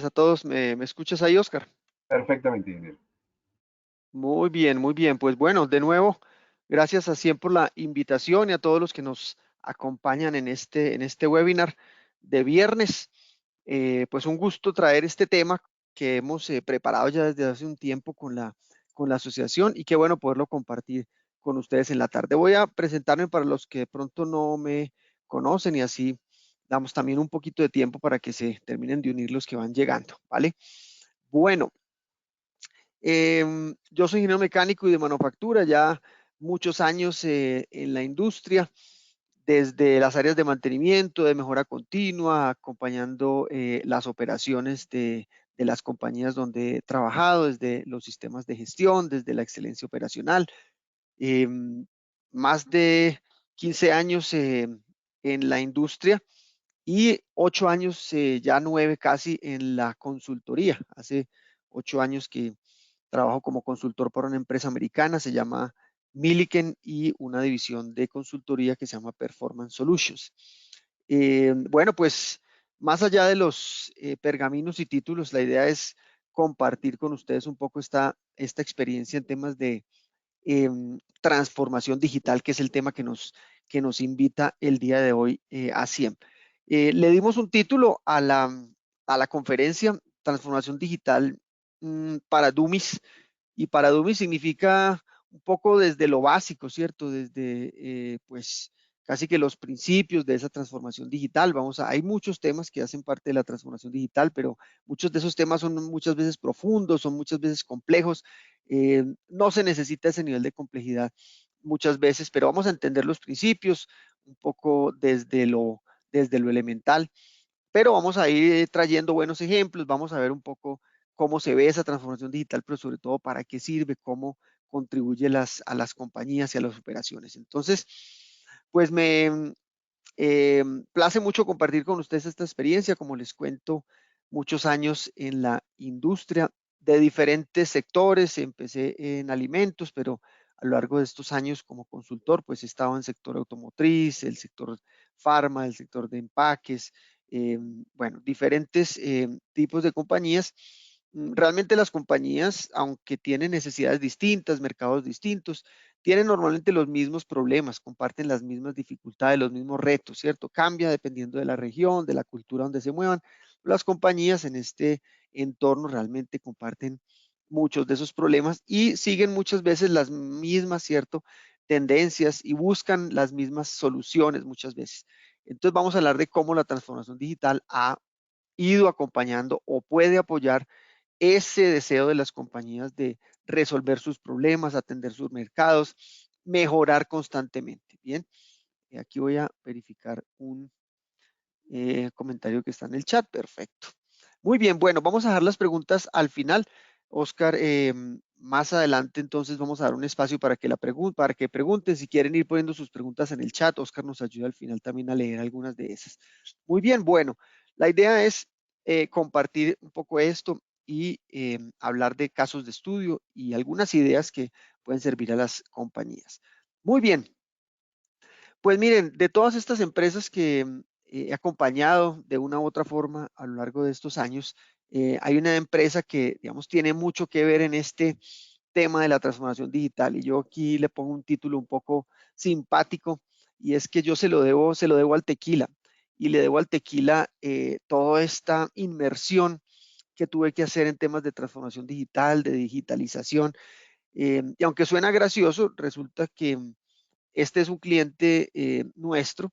A todos. ¿Me escuchas ahí, Oscar? Perfectamente, ingeniero. Muy bien, muy bien. Pues bueno, de nuevo, gracias a Cien por la invitación y a todos los que nos acompañan en este webinar de viernes. Pues un gusto traer este tema que hemos preparado ya desde hace un tiempo con la asociación y qué bueno poderlo compartir con ustedes en la tarde. Voy a presentarme para los que de pronto no me conocen y así damos también un poquito de tiempo para que se terminen de unir los que van llegando, ¿vale? Bueno, yo soy ingeniero mecánico y de manufactura, ya muchos años en la industria, desde las áreas de mantenimiento, de mejora continua, acompañando las operaciones de las compañías donde he trabajado, desde los sistemas de gestión, desde la excelencia operacional. Más de 15 años en la industria y 8 años, ya 9 casi, en la consultoría. Hace 8 años que trabajo como consultor para una empresa americana, se llama Milliken, y una división de consultoría que se llama Performance Solutions. Bueno, pues más allá de los pergaminos y títulos, la idea es compartir con ustedes un poco esta experiencia en temas de transformación digital, que es el tema que nos invita el día de hoy a CIEM. Le dimos un título a la conferencia, Transformación Digital para Dummies, y para Dummies significa un poco desde lo básico, ¿cierto? Desde, pues, casi que los principios de esa transformación digital. Hay muchos temas que hacen parte de la transformación digital, pero muchos de esos temas son muchas veces profundos, son muchas veces complejos. No se necesita ese nivel de complejidad muchas veces, pero vamos a entender los principios un poco desde lo elemental, pero vamos a ir trayendo buenos ejemplos, vamos a ver un poco cómo se ve esa transformación digital, pero sobre todo para qué sirve, cómo contribuye a las compañías y a las operaciones. Entonces, pues me place mucho compartir con ustedes esta experiencia. Como les cuento, muchos años en la industria de diferentes sectores. Empecé en alimentos, pero a lo largo de estos años como consultor, pues he estado en el sector automotriz, el sector farma, el sector de empaques, bueno, diferentes tipos de compañías. Realmente las compañías, aunque tienen necesidades distintas, mercados distintos, tienen normalmente los mismos problemas, comparten las mismas dificultades, los mismos retos, ¿cierto? Cambia dependiendo de la región, de la cultura donde se muevan. Las compañías en este entorno realmente comparten muchos de esos problemas y siguen muchas veces las mismas, ¿cierto? Tendencias y buscan las mismas soluciones muchas veces. Entonces vamos a hablar de cómo la transformación digital ha ido acompañando o puede apoyar ese deseo de las compañías de resolver sus problemas, atender sus mercados, mejorar constantemente. Bien, aquí voy a verificar un comentario que está en el chat. Perfecto. Muy bien, bueno, vamos a dejar las preguntas al final. Oscar, más adelante entonces vamos a dar un espacio para que pregunten. Si quieren ir poniendo sus preguntas en el chat, Oscar nos ayuda al final también a leer algunas de esas. Muy bien, bueno, la idea es compartir un poco esto y hablar de casos de estudio y algunas ideas que pueden servir a las compañías. Muy bien, pues miren, de todas estas empresas que he acompañado de una u otra forma a lo largo de estos años, hay una empresa que, digamos, tiene mucho que ver en este tema de la transformación digital, y yo aquí le pongo un título un poco simpático, y es que yo se lo debo al tequila, y le debo al tequila toda esta inmersión que tuve que hacer en temas de transformación digital, de digitalización. Y aunque suena gracioso, resulta que este es un cliente nuestro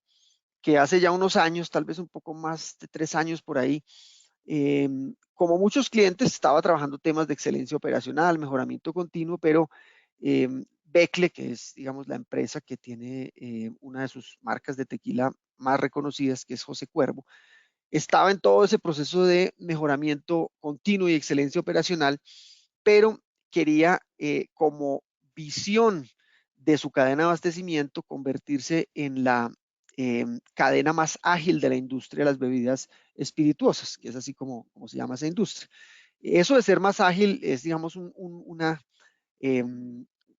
que hace ya unos años, tal vez un poco más de 3 años por ahí, como muchos clientes, estaba trabajando temas de excelencia operacional, mejoramiento continuo, pero Becle, que es, digamos, la empresa que tiene una de sus marcas de tequila más reconocidas, que es José Cuervo, estaba en todo ese proceso de mejoramiento continuo y excelencia operacional, pero quería como visión de su cadena de abastecimiento convertirse en la cadena más ágil de la industria de las bebidas espirituosas, que es así como se llama esa industria. Eso de ser más ágil es, digamos, eh,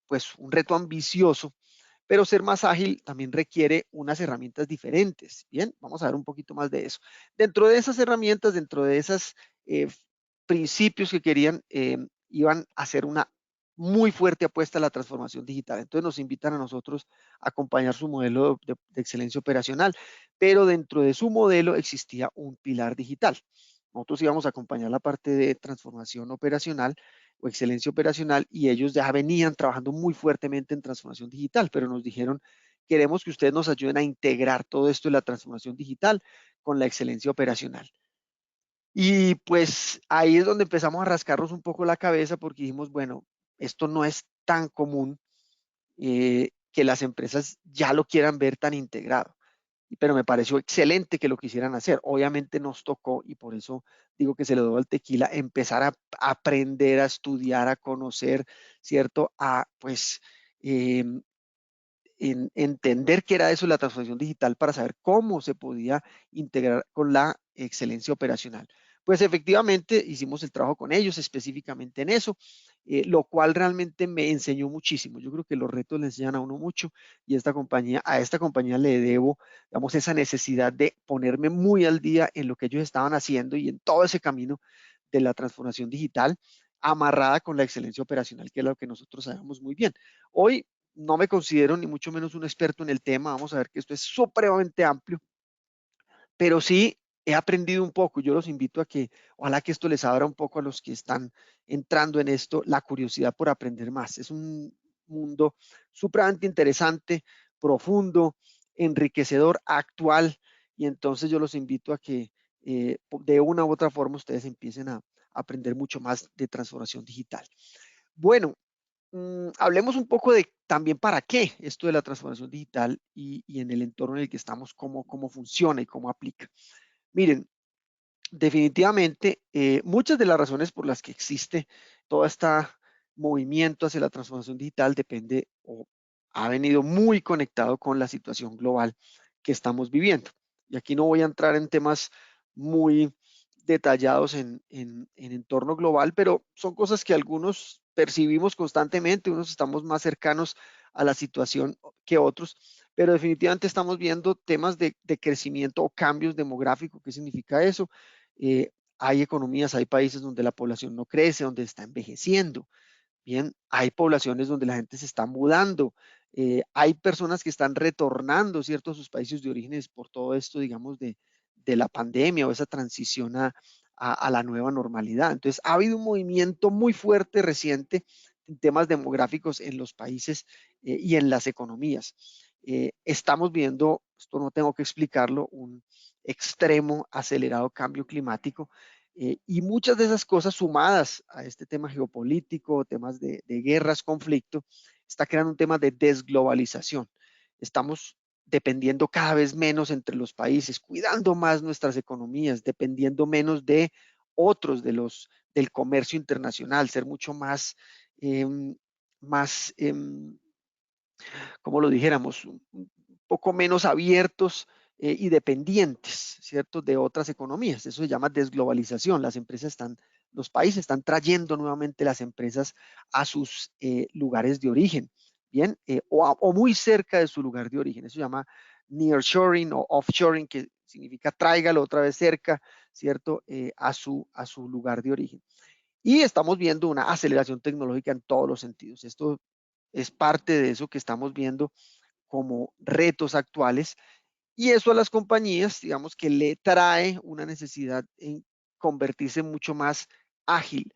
pues un reto ambicioso, pero ser más ágil también requiere unas herramientas diferentes. Bien, vamos a ver un poquito más de eso. Dentro de esas herramientas, dentro de esas principios que querían, iban a hacer una muy fuerte apuesta a la transformación digital. Entonces nos invitan a nosotros a acompañar su modelo de excelencia operacional, pero dentro de su modelo existía un pilar digital. Nosotros íbamos a acompañar la parte de transformación operacional o excelencia operacional y ellos ya venían trabajando muy fuertemente en transformación digital, pero nos dijeron, queremos que ustedes nos ayuden a integrar todo esto de la transformación digital con la excelencia operacional. Y pues ahí es donde empezamos a rascarnos un poco la cabeza porque dijimos, bueno, esto no es tan común que las empresas ya lo quieran ver tan integrado, pero me pareció excelente que lo quisieran hacer. Obviamente nos tocó, y por eso digo que se le dio al tequila, empezar a aprender, a estudiar, a conocer, ¿cierto? A pues eh, entender qué era eso la transformación digital para saber cómo se podía integrar con la excelencia operacional. Pues efectivamente hicimos el trabajo con ellos específicamente en eso, lo cual realmente me enseñó muchísimo. Yo creo que los retos le enseñan a uno mucho y a esta compañía le debo, digamos, esa necesidad de ponerme muy al día en lo que ellos estaban haciendo y en todo ese camino de la transformación digital amarrada con la excelencia operacional, que es lo que nosotros sabemos muy bien. Hoy no me considero ni mucho menos un experto en el tema, vamos a ver que esto es supremamente amplio, pero sí he aprendido un poco. Yo los invito a que, ojalá que esto les abra un poco a los que están entrando en esto, la curiosidad por aprender más. Es un mundo supremamente interesante, profundo, enriquecedor, actual, y entonces yo los invito a que de una u otra forma ustedes empiecen a aprender mucho más de transformación digital. Bueno, hablemos un poco de también para qué esto de la transformación digital y en el entorno en el que estamos, cómo funciona y cómo aplica. Miren, definitivamente, muchas de las razones por las que existe todo este movimiento hacia la transformación digital depende o ha venido muy conectado con la situación global que estamos viviendo. Y aquí no voy a entrar en temas muy detallados en entorno global, pero son cosas que algunos percibimos constantemente, unos estamos más cercanos a la situación que otros, pero definitivamente estamos viendo temas de crecimiento o cambios demográficos. ¿Qué significa eso? Hay economías, hay países donde la población no crece, donde está envejeciendo. Bien, hay poblaciones donde la gente se está mudando. Hay personas que están retornando, ¿cierto?, a sus países de orígenes por todo esto, digamos, de la pandemia o esa transición a la nueva normalidad. Entonces, ha habido un movimiento muy fuerte reciente en temas demográficos en los países y en las economías. Estamos viendo, esto no tengo que explicarlo, un extremo acelerado cambio climático y muchas de esas cosas sumadas a este tema geopolítico, temas de guerras, conflicto, está creando un tema de desglobalización. Estamos dependiendo cada vez menos entre los países, cuidando más nuestras economías, dependiendo menos de otros, del comercio internacional, ser mucho más, eh, más como lo dijéramos, un poco menos abiertos y dependientes, ¿cierto?, de otras economías. Eso se llama desglobalización. Los países están trayendo nuevamente las empresas a sus lugares de origen, ¿bien? O muy cerca de su lugar de origen. Eso se llama nearshoring o offshoring, que significa tráigalo otra vez cerca, ¿cierto?, a su lugar de origen. Y estamos viendo una aceleración tecnológica en todos los sentidos. Esto es parte de eso que estamos viendo como retos actuales y eso a las compañías, digamos que le trae una necesidad en convertirse mucho más ágil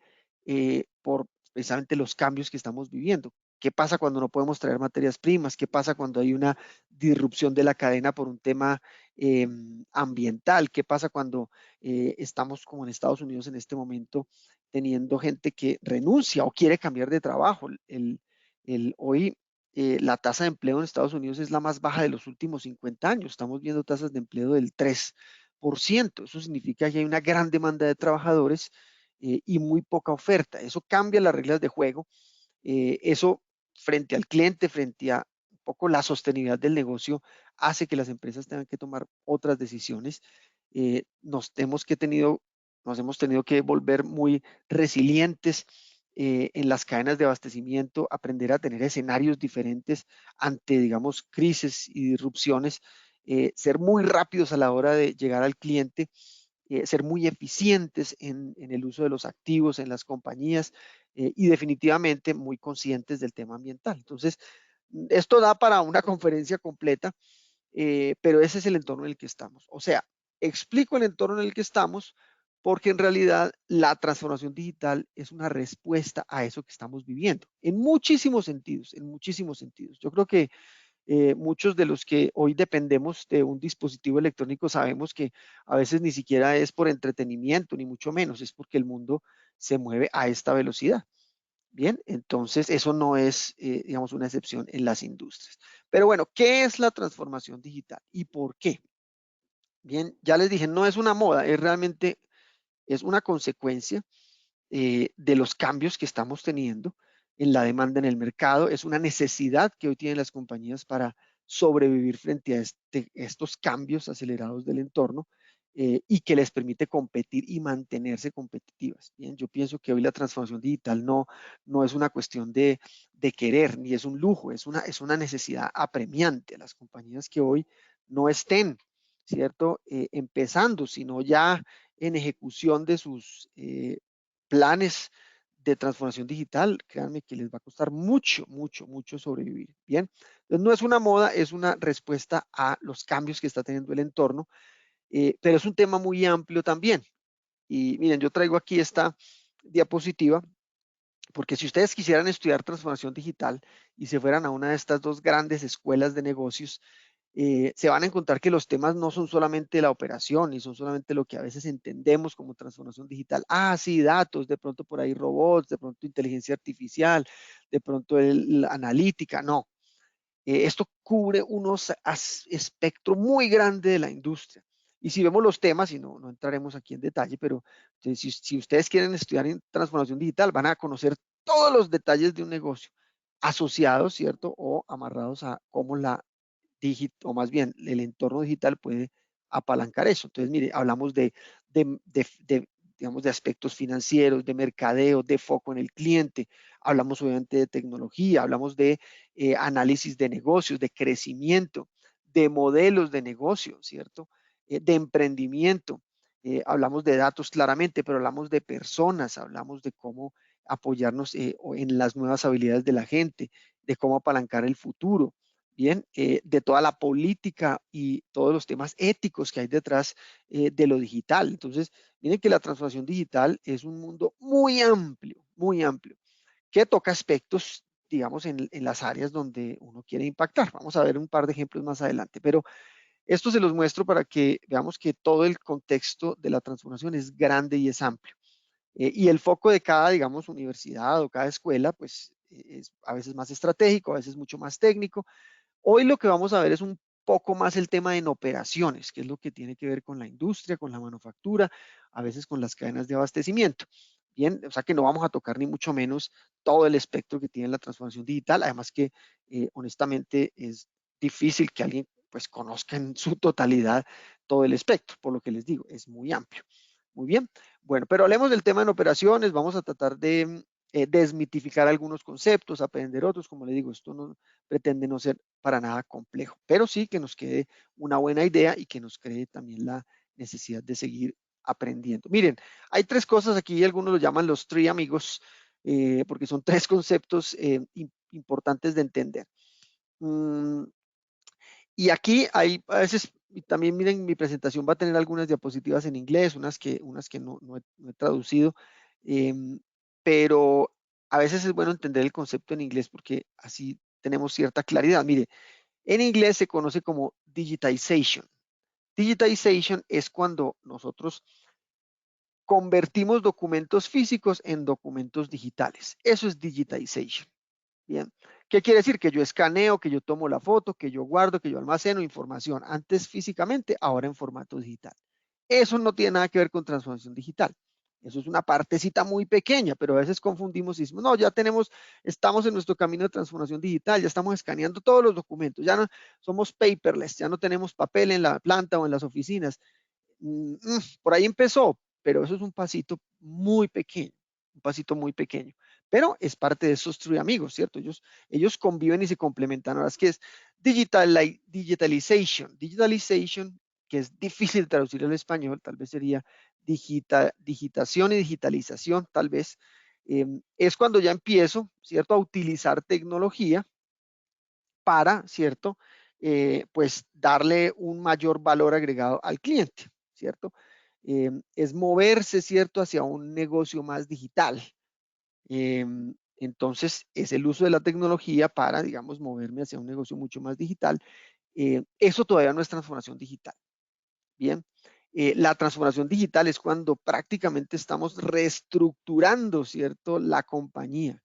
por precisamente los cambios que estamos viviendo. ¿Qué pasa cuando no podemos traer materias primas? ¿Qué pasa cuando hay una disrupción de la cadena por un tema ambiental? ¿Qué pasa cuando estamos como en Estados Unidos en este momento teniendo gente que renuncia o quiere cambiar de trabajo? Hoy la tasa de empleo en Estados Unidos es la más baja de los últimos 50 años. Estamos viendo tasas de empleo del 3%. Eso significa que hay una gran demanda de trabajadores y muy poca oferta. Eso cambia las reglas de juego. Eso frente al cliente, frente a un poco la sostenibilidad del negocio, hace que las empresas tengan que tomar otras decisiones. Nos hemos tenido que volver muy resilientes en las cadenas de abastecimiento, aprender a tener escenarios diferentes ante, digamos, crisis y disrupciones, ser muy rápidos a la hora de llegar al cliente ser muy eficientes en el uso de los activos en las compañías y definitivamente muy conscientes del tema ambiental. Entonces, esto da para una conferencia completa, pero ese es el entorno en el que estamos. O sea, explico el entorno en el que estamos porque en realidad la transformación digital es una respuesta a eso que estamos viviendo, en muchísimos sentidos, en muchísimos sentidos. Yo creo que muchos de los que hoy dependemos de un dispositivo electrónico sabemos que a veces ni siquiera es por entretenimiento, ni mucho menos, es porque el mundo se mueve a esta velocidad. Bien, entonces eso no es, digamos, una excepción en las industrias. Pero bueno, ¿qué es la transformación digital y por qué? Bien, ya les dije, no es una moda, es realmente, es una consecuencia de los cambios que estamos teniendo en la demanda en el mercado. Es una necesidad que hoy tienen las compañías para sobrevivir frente a estos cambios acelerados del entorno y que les permite competir y mantenerse competitivas. Bien, yo pienso que hoy la transformación digital no es una cuestión de querer ni es un lujo, es una necesidad apremiante. Las compañías que hoy no estén, ¿cierto? Empezando, sino ya en ejecución de sus planes de transformación digital, créanme que les va a costar mucho, mucho, mucho sobrevivir. Bien, entonces no es una moda, es una respuesta a los cambios que está teniendo el entorno, pero es un tema muy amplio también. Y miren, yo traigo aquí esta diapositiva, porque si ustedes quisieran estudiar transformación digital y se fueran a una de estas dos grandes escuelas de negocios, se van a encontrar que los temas no son solamente la operación y son solamente lo que a veces entendemos como transformación digital. Ah, sí, datos, de pronto por ahí robots, de pronto inteligencia artificial, de pronto la analítica, no. Esto cubre unos espectro muy grande de la industria. Y si vemos los temas, y no entraremos aquí en detalle, pero si ustedes quieren estudiar en transformación digital, van a conocer todos los detalles de un negocio asociados, ¿cierto? O amarrados a cómo o más bien el entorno digital puede apalancar eso. Entonces, mire, hablamos digamos, de aspectos financieros, de mercadeo, de foco en el cliente, hablamos obviamente de tecnología, hablamos de análisis de negocios, de crecimiento, de modelos de negocio, ¿cierto? De emprendimiento. Hablamos de datos claramente, pero hablamos de personas, hablamos de cómo apoyarnos en las nuevas habilidades de la gente, de cómo apalancar el futuro, bien, de toda la política y todos los temas éticos que hay detrás de lo digital. Entonces, miren que la transformación digital es un mundo muy amplio, que toca aspectos, digamos, en las áreas donde uno quiere impactar. Vamos a ver un par de ejemplos más adelante, pero esto se los muestro para que veamos que todo el contexto de la transformación es grande y es amplio. Y el foco de cada, digamos, universidad o cada escuela, pues es a veces más estratégico, a veces mucho más técnico. Hoy lo que vamos a ver es un poco más el tema en operaciones, que es lo que tiene que ver con la industria, con la manufactura, a veces con las cadenas de abastecimiento. Bien, o sea que no vamos a tocar ni mucho menos todo el espectro que tiene la transformación digital, además que honestamente es difícil que alguien pues conozca en su totalidad todo el espectro, por lo que les digo, es muy amplio. Muy bien, bueno, pero hablemos del tema en operaciones, vamos a tratar de desmitificar algunos conceptos, aprender otros, como le digo, esto no pretende no ser para nada complejo, pero sí que nos quede una buena idea y que nos cree también la necesidad de seguir aprendiendo. Miren, hay tres cosas aquí, algunos lo llaman los three amigos, porque son tres conceptos importantes de entender. Mm, y aquí hay a veces, y también miren, mi presentación va a tener algunas diapositivas en inglés, unas que no he traducido, pero a veces es bueno entender el concepto en inglés porque así tenemos cierta claridad. Mire, en inglés se conoce como digitization. Digitization es cuando nosotros convertimos documentos físicos en documentos digitales. Eso es digitization. Bien. ¿Qué quiere decir? Que yo escaneo, que yo tomo la foto, que yo guardo, que yo almaceno información antes físicamente, ahora en formato digital. Eso no tiene nada que ver con transformación digital. Eso es una partecita muy pequeña, pero a veces confundimos y decimos, no, ya estamos en nuestro camino de transformación digital, ya estamos escaneando todos los documentos, ya no somos paperless, ya no tenemos papel en la planta o en las oficinas. Por ahí empezó, pero eso es un pasito muy pequeño, un pasito muy pequeño. Pero es parte de esos tres amigos, ¿cierto? Ellos conviven y se complementan. Ahora es que es digitalization. Digitalization, que es difícil traducir al español, tal vez sería digitación y digitalización, tal vez, es cuando ya empiezo, ¿cierto?, a utilizar tecnología para, ¿cierto?, pues darle un mayor valor agregado al cliente, ¿cierto? Es moverse, ¿cierto?, hacia un negocio más digital. Entonces, es el uso de la tecnología para, digamos, moverme hacia un negocio mucho más digital. Eso todavía no es transformación digital. Bien, la transformación digital es cuando prácticamente estamos reestructurando, ¿cierto?, la compañía.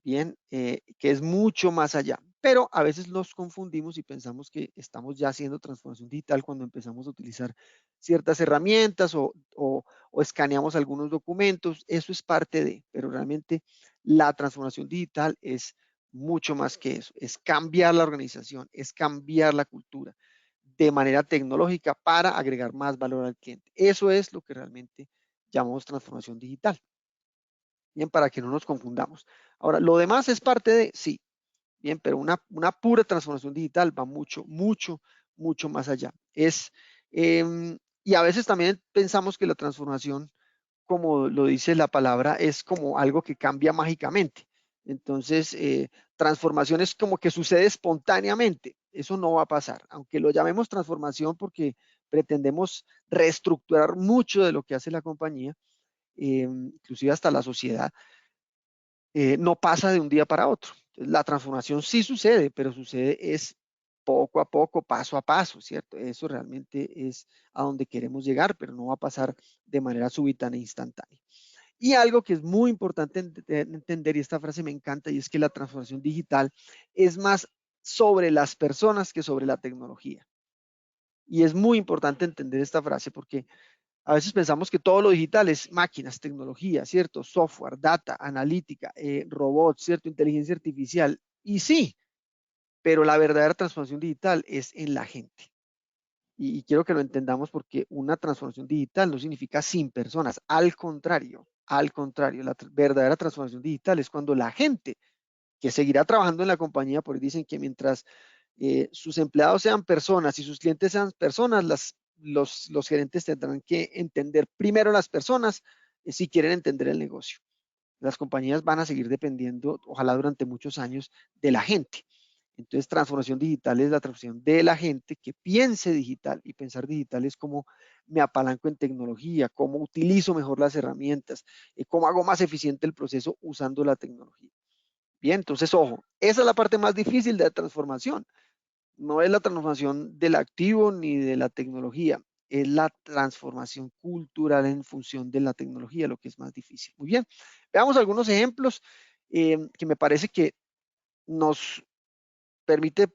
Bien, que es mucho más allá. Pero a veces nos confundimos y pensamos que estamos ya haciendo transformación digital cuando empezamos a utilizar ciertas herramientas o escaneamos algunos documentos. Eso es parte de, pero realmente la transformación digital es mucho más que eso. Es cambiar la organización, es cambiar la cultura de manera tecnológica para agregar más valor al cliente. Eso es lo que realmente llamamos transformación digital. Bien, para que no nos confundamos. Ahora, lo demás es parte de, sí, bien, pero una pura transformación digital va mucho, mucho, mucho más allá. Y a veces también pensamos que la transformación, como lo dice la palabra, es como algo que cambia mágicamente. Entonces, transformación es como que sucede espontáneamente. Eso no va a pasar, aunque lo llamemos transformación porque pretendemos reestructurar mucho de lo que hace la compañía, inclusive hasta la sociedad. No pasa de un día para otro. La transformación sí sucede, pero sucede es poco a poco, paso a paso, ¿cierto? Eso realmente es a donde queremos llegar, pero no va a pasar de manera súbita e instantánea. Y algo que es muy importante entender, y esta frase me encanta, y es que la transformación digital es más sobre las personas que sobre la tecnología. Y es muy importante entender esta frase porque a veces pensamos que todo lo digital es máquinas, tecnología, ¿cierto? Software, data, analítica, robots, ¿cierto? Inteligencia artificial. Y sí, pero la verdadera transformación digital es en la gente. Y quiero que lo entendamos porque una transformación digital no significa sin personas. Al contrario, la verdadera transformación digital es cuando la gente que seguirá trabajando en la compañía, porque dicen que mientras sus empleados sean personas y sus clientes sean personas, los gerentes tendrán que entender primero las personas si quieren entender el negocio. Las compañías van a seguir dependiendo, ojalá durante muchos años, de la gente. Entonces, transformación digital es la transformación de la gente que piense digital, y pensar digital es cómo me apalanco en tecnología, cómo utilizo mejor las herramientas, cómo hago más eficiente el proceso usando la tecnología. Bien, entonces, ojo, esa es la parte más difícil de la transformación. No es la transformación del activo ni de la tecnología, es la transformación cultural en función de la tecnología, lo que es más difícil. Muy bien, veamos algunos ejemplos que me parece que nos permite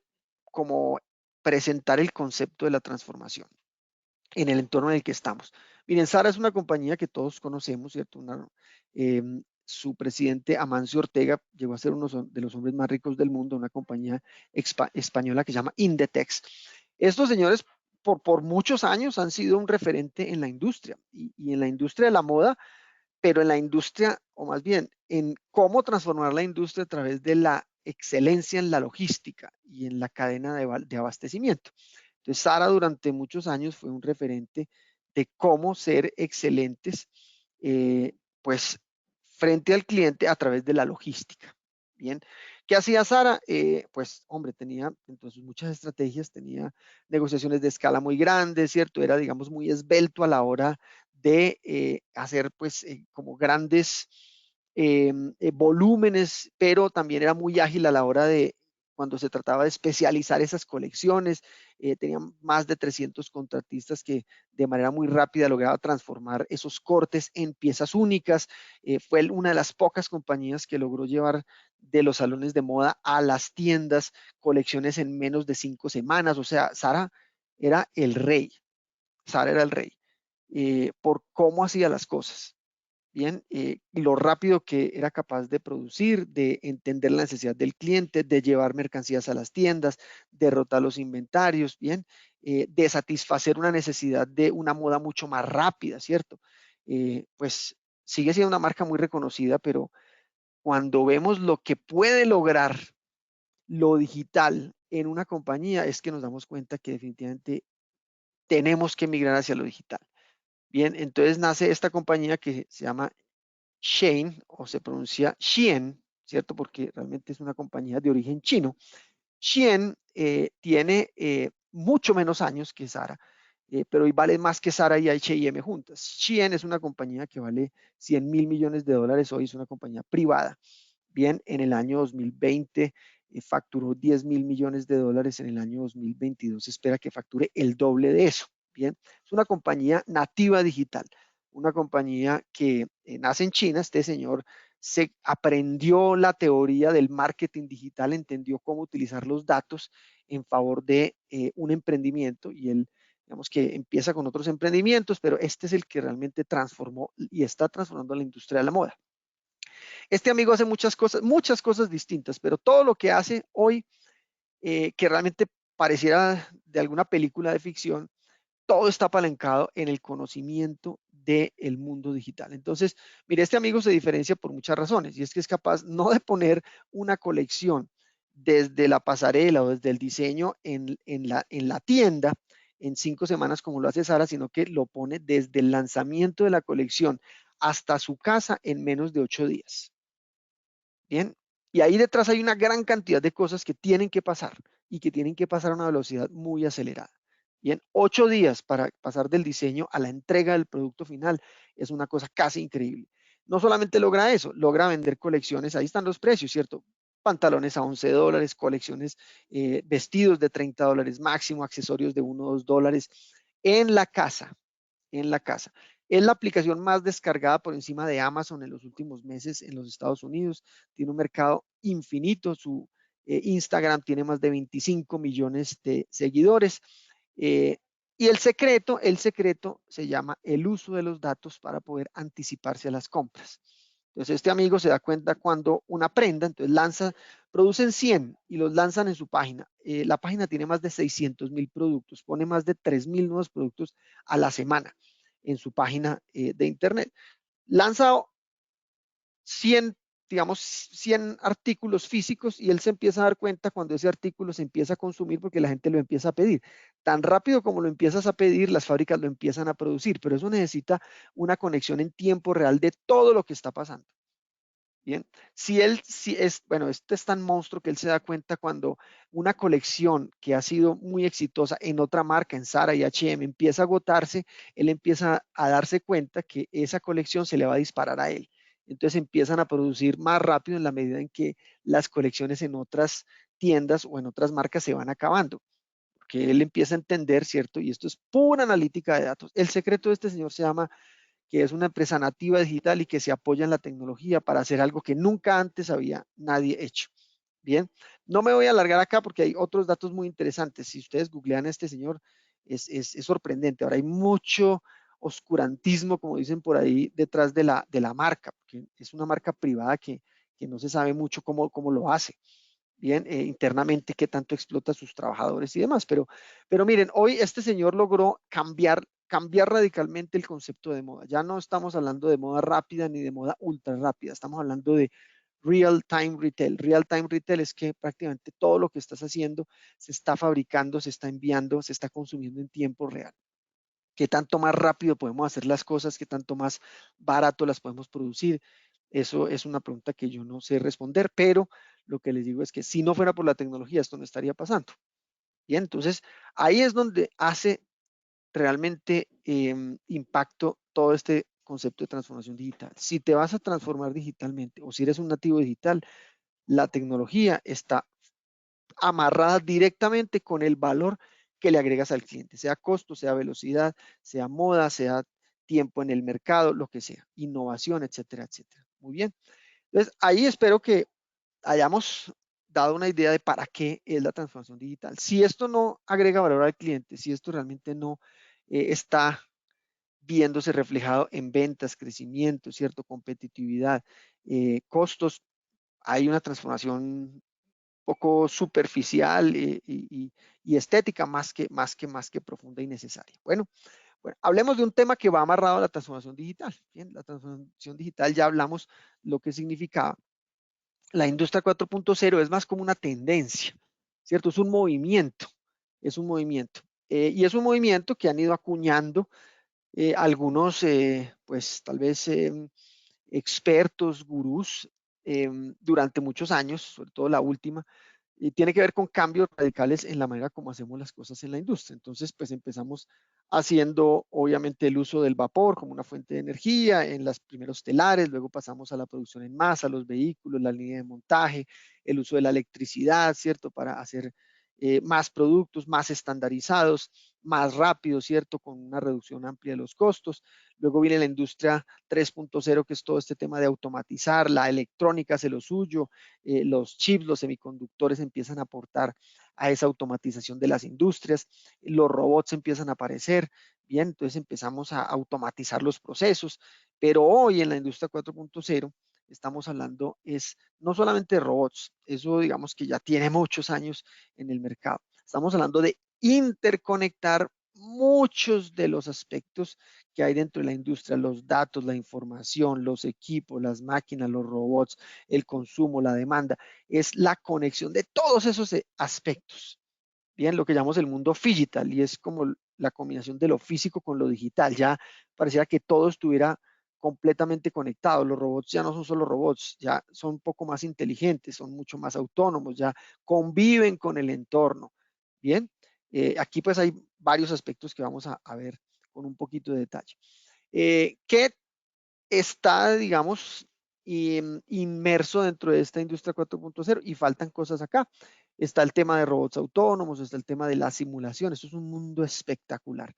como presentar el concepto de la transformación en el entorno en el que estamos. Miren, Sara es una compañía que todos conocemos, ¿cierto? Su presidente, Amancio Ortega, llegó a ser uno de los hombres más ricos del mundo, una compañía española que se llama Inditex. Estos señores por muchos años han sido un referente en la industria y en la industria de la moda, pero en la industria, o más bien, en cómo transformar la industria a través de la excelencia en la logística y en la cadena de abastecimiento. Entonces, Sara durante muchos años fue un referente de cómo ser excelentes, pues, frente al cliente a través de la logística. Bien, ¿qué hacía Sara? Pues, hombre, tenía entonces muchas estrategias, tenía negociaciones de escala muy grandes, ¿cierto? Era, digamos, muy esbelto a la hora de hacer, pues, como grandes volúmenes, pero también era muy ágil a la hora de cuando se trataba de especializar esas colecciones. Tenían más de 300 contratistas que de manera muy rápida lograba transformar esos cortes en piezas únicas. Fue una de las pocas compañías que logró llevar de los salones de moda a las tiendas colecciones en menos de 5 semanas. O sea, Sara era el rey. Sara era el rey por cómo hacía las cosas. Bien, lo rápido que era capaz de producir, de entender la necesidad del cliente, de llevar mercancías a las tiendas, derrotar los inventarios, bien, de satisfacer una necesidad de una moda mucho más rápida, ¿cierto? Pues sigue siendo una marca muy reconocida, pero cuando vemos lo que puede lograr lo digital en una compañía, es que nos damos cuenta que definitivamente tenemos que migrar hacia lo digital. Bien, entonces nace esta compañía que se llama Shein, o se pronuncia Shein, ¿cierto? Porque realmente es una compañía de origen chino. Shein tiene mucho menos años que Zara, pero hoy vale más que Zara y H&M juntas. Shein es una compañía que vale 100.000 millones de dólares, hoy es una compañía privada. Bien, en el año 2020 facturó 10.000 millones de dólares, en el año 2022 se espera que facture el doble de eso. Bien, es una compañía nativa digital, una compañía que nace en China. Este señor se aprendió la teoría del marketing digital, entendió cómo utilizar los datos en favor de un emprendimiento, y él, digamos que empieza con otros emprendimientos, pero este es el que realmente transformó y está transformando la industria de la moda. Este amigo hace muchas cosas distintas, pero todo lo que hace hoy, que realmente pareciera de alguna película de ficción, todo está apalancado en el conocimiento del mundo digital. Entonces, mire, este amigo se diferencia por muchas razones, y es que es capaz no de poner una colección desde la pasarela o desde el diseño en la tienda en 5 semanas como lo hace Sara, sino que lo pone desde el lanzamiento de la colección hasta su casa en menos de 8 días. Bien, y ahí detrás hay una gran cantidad de cosas que tienen que pasar, y que tienen que pasar a una velocidad muy acelerada. Bien, 8 días para pasar del diseño a la entrega del producto final es una cosa casi increíble. No solamente logra eso, logra vender colecciones, ahí están los precios, ¿cierto? Pantalones a 11 dólares, colecciones, vestidos de 30 dólares máximo, accesorios de 1 o 2 dólares en la casa, en la casa. Es la aplicación más descargada por encima de Amazon en los últimos meses en los Estados Unidos. Tiene un mercado infinito. Su Instagram tiene más de 25 millones de seguidores. Y el secreto se llama el uso de los datos para poder anticiparse a las compras. Entonces, este amigo se da cuenta cuando una prenda, entonces producen 100 y los lanzan en su página. La página tiene más de 600.000 productos, pone más de 3.000 nuevos productos a la semana en su página de internet. Lanza 100, digamos, 100 artículos físicos, y él se empieza a dar cuenta cuando ese artículo se empieza a consumir porque la gente lo empieza a pedir. Tan rápido como lo empiezas a pedir, las fábricas lo empiezan a producir, pero eso necesita una conexión en tiempo real de todo lo que está pasando. Bien, bueno, este es tan monstruo que él se da cuenta cuando una colección que ha sido muy exitosa en otra marca, en Zara y H&M, empieza a agotarse. Él empieza a darse cuenta que esa colección se le va a disparar a él. Entonces empiezan a producir más rápido en la medida en que las colecciones en otras tiendas o en otras marcas se van acabando. Porque él empieza a entender, ¿cierto? Y esto es pura analítica de datos. El secreto de este señor se llama que es una empresa nativa digital y que se apoya en la tecnología para hacer algo que nunca antes había nadie hecho. Bien, no me voy a alargar acá porque hay otros datos muy interesantes. Si ustedes googlean a este señor, es sorprendente. Ahora hay mucho oscurantismo, como dicen por ahí, detrás de la marca, porque es una marca privada que no se sabe mucho cómo lo hace. Bien, internamente qué tanto explota a sus trabajadores y demás. Pero miren, hoy este señor logró cambiar radicalmente el concepto de moda. Ya no estamos hablando de moda rápida ni de moda ultra rápida, estamos hablando de real time retail. Real time retail es que prácticamente todo lo que estás haciendo se está fabricando, se está enviando, se está consumiendo en tiempo real. ¿Qué tanto más rápido podemos hacer las cosas? ¿Qué tanto más barato las podemos producir? Eso es una pregunta que yo no sé responder, pero lo que les digo es que si no fuera por la tecnología, esto no estaría pasando. Bien, entonces ahí es donde hace realmente impacto todo este concepto de transformación digital. Si te vas a transformar digitalmente o si eres un nativo digital, la tecnología está amarrada directamente con el valor que le agregas al cliente, sea costo, sea velocidad, sea moda, sea tiempo en el mercado, lo que sea, innovación, etcétera, etcétera. Muy bien. Entonces, ahí espero que hayamos dado una idea de para qué es la transformación digital. Si esto no agrega valor al cliente, si esto realmente no está viéndose reflejado en ventas, crecimiento, cierto, competitividad, costos, hay una transformación poco superficial y estética más que profunda y necesaria. Bueno, hablemos de un tema que va amarrado a la transformación digital. Bien, la transformación digital ya hablamos lo que significaba. La industria 4.0 es más como una tendencia, ¿cierto? Es un movimiento, es un movimiento. Y es un movimiento que han ido acuñando algunos, pues tal vez expertos, gurús, durante muchos años, sobre todo la última, y tiene que ver con cambios radicales en la manera como hacemos las cosas en la industria. Entonces, pues empezamos haciendo, obviamente, el uso del vapor como una fuente de energía en los primeros telares, luego pasamos a la producción en masa, los vehículos, la línea de montaje, el uso de la electricidad, ¿cierto? Para hacer más productos, más estandarizados, más rápidos, ¿cierto? Con una reducción amplia de los costos. Luego viene la industria 3.0, que es todo este tema de automatizar, la electrónica hace lo suyo, los chips, los semiconductores empiezan a aportar a esa automatización de las industrias, los robots empiezan a aparecer, bien, entonces empezamos a automatizar los procesos, pero hoy en la industria 4.0 estamos hablando es no solamente de robots, eso digamos que ya tiene muchos años en el mercado, estamos hablando de interconectar muchos de los aspectos que hay dentro de la industria, los datos, la información, los equipos, las máquinas, los robots, el consumo, la demanda, es la conexión de todos esos aspectos. Bien, lo que llamamos el mundo digital y es como la combinación de lo físico con lo digital. Ya pareciera que todo estuviera completamente conectado. Los robots ya no son solo robots, ya son un poco más inteligentes, son mucho más autónomos, ya conviven con el entorno. Bien, aquí pues hay varios aspectos que vamos a ver con un poquito de detalle. ¿Qué está, digamos, inmerso dentro de esta industria 4.0 y faltan cosas acá? Está el tema de robots autónomos, está el tema de la simulación. Esto es un mundo espectacular.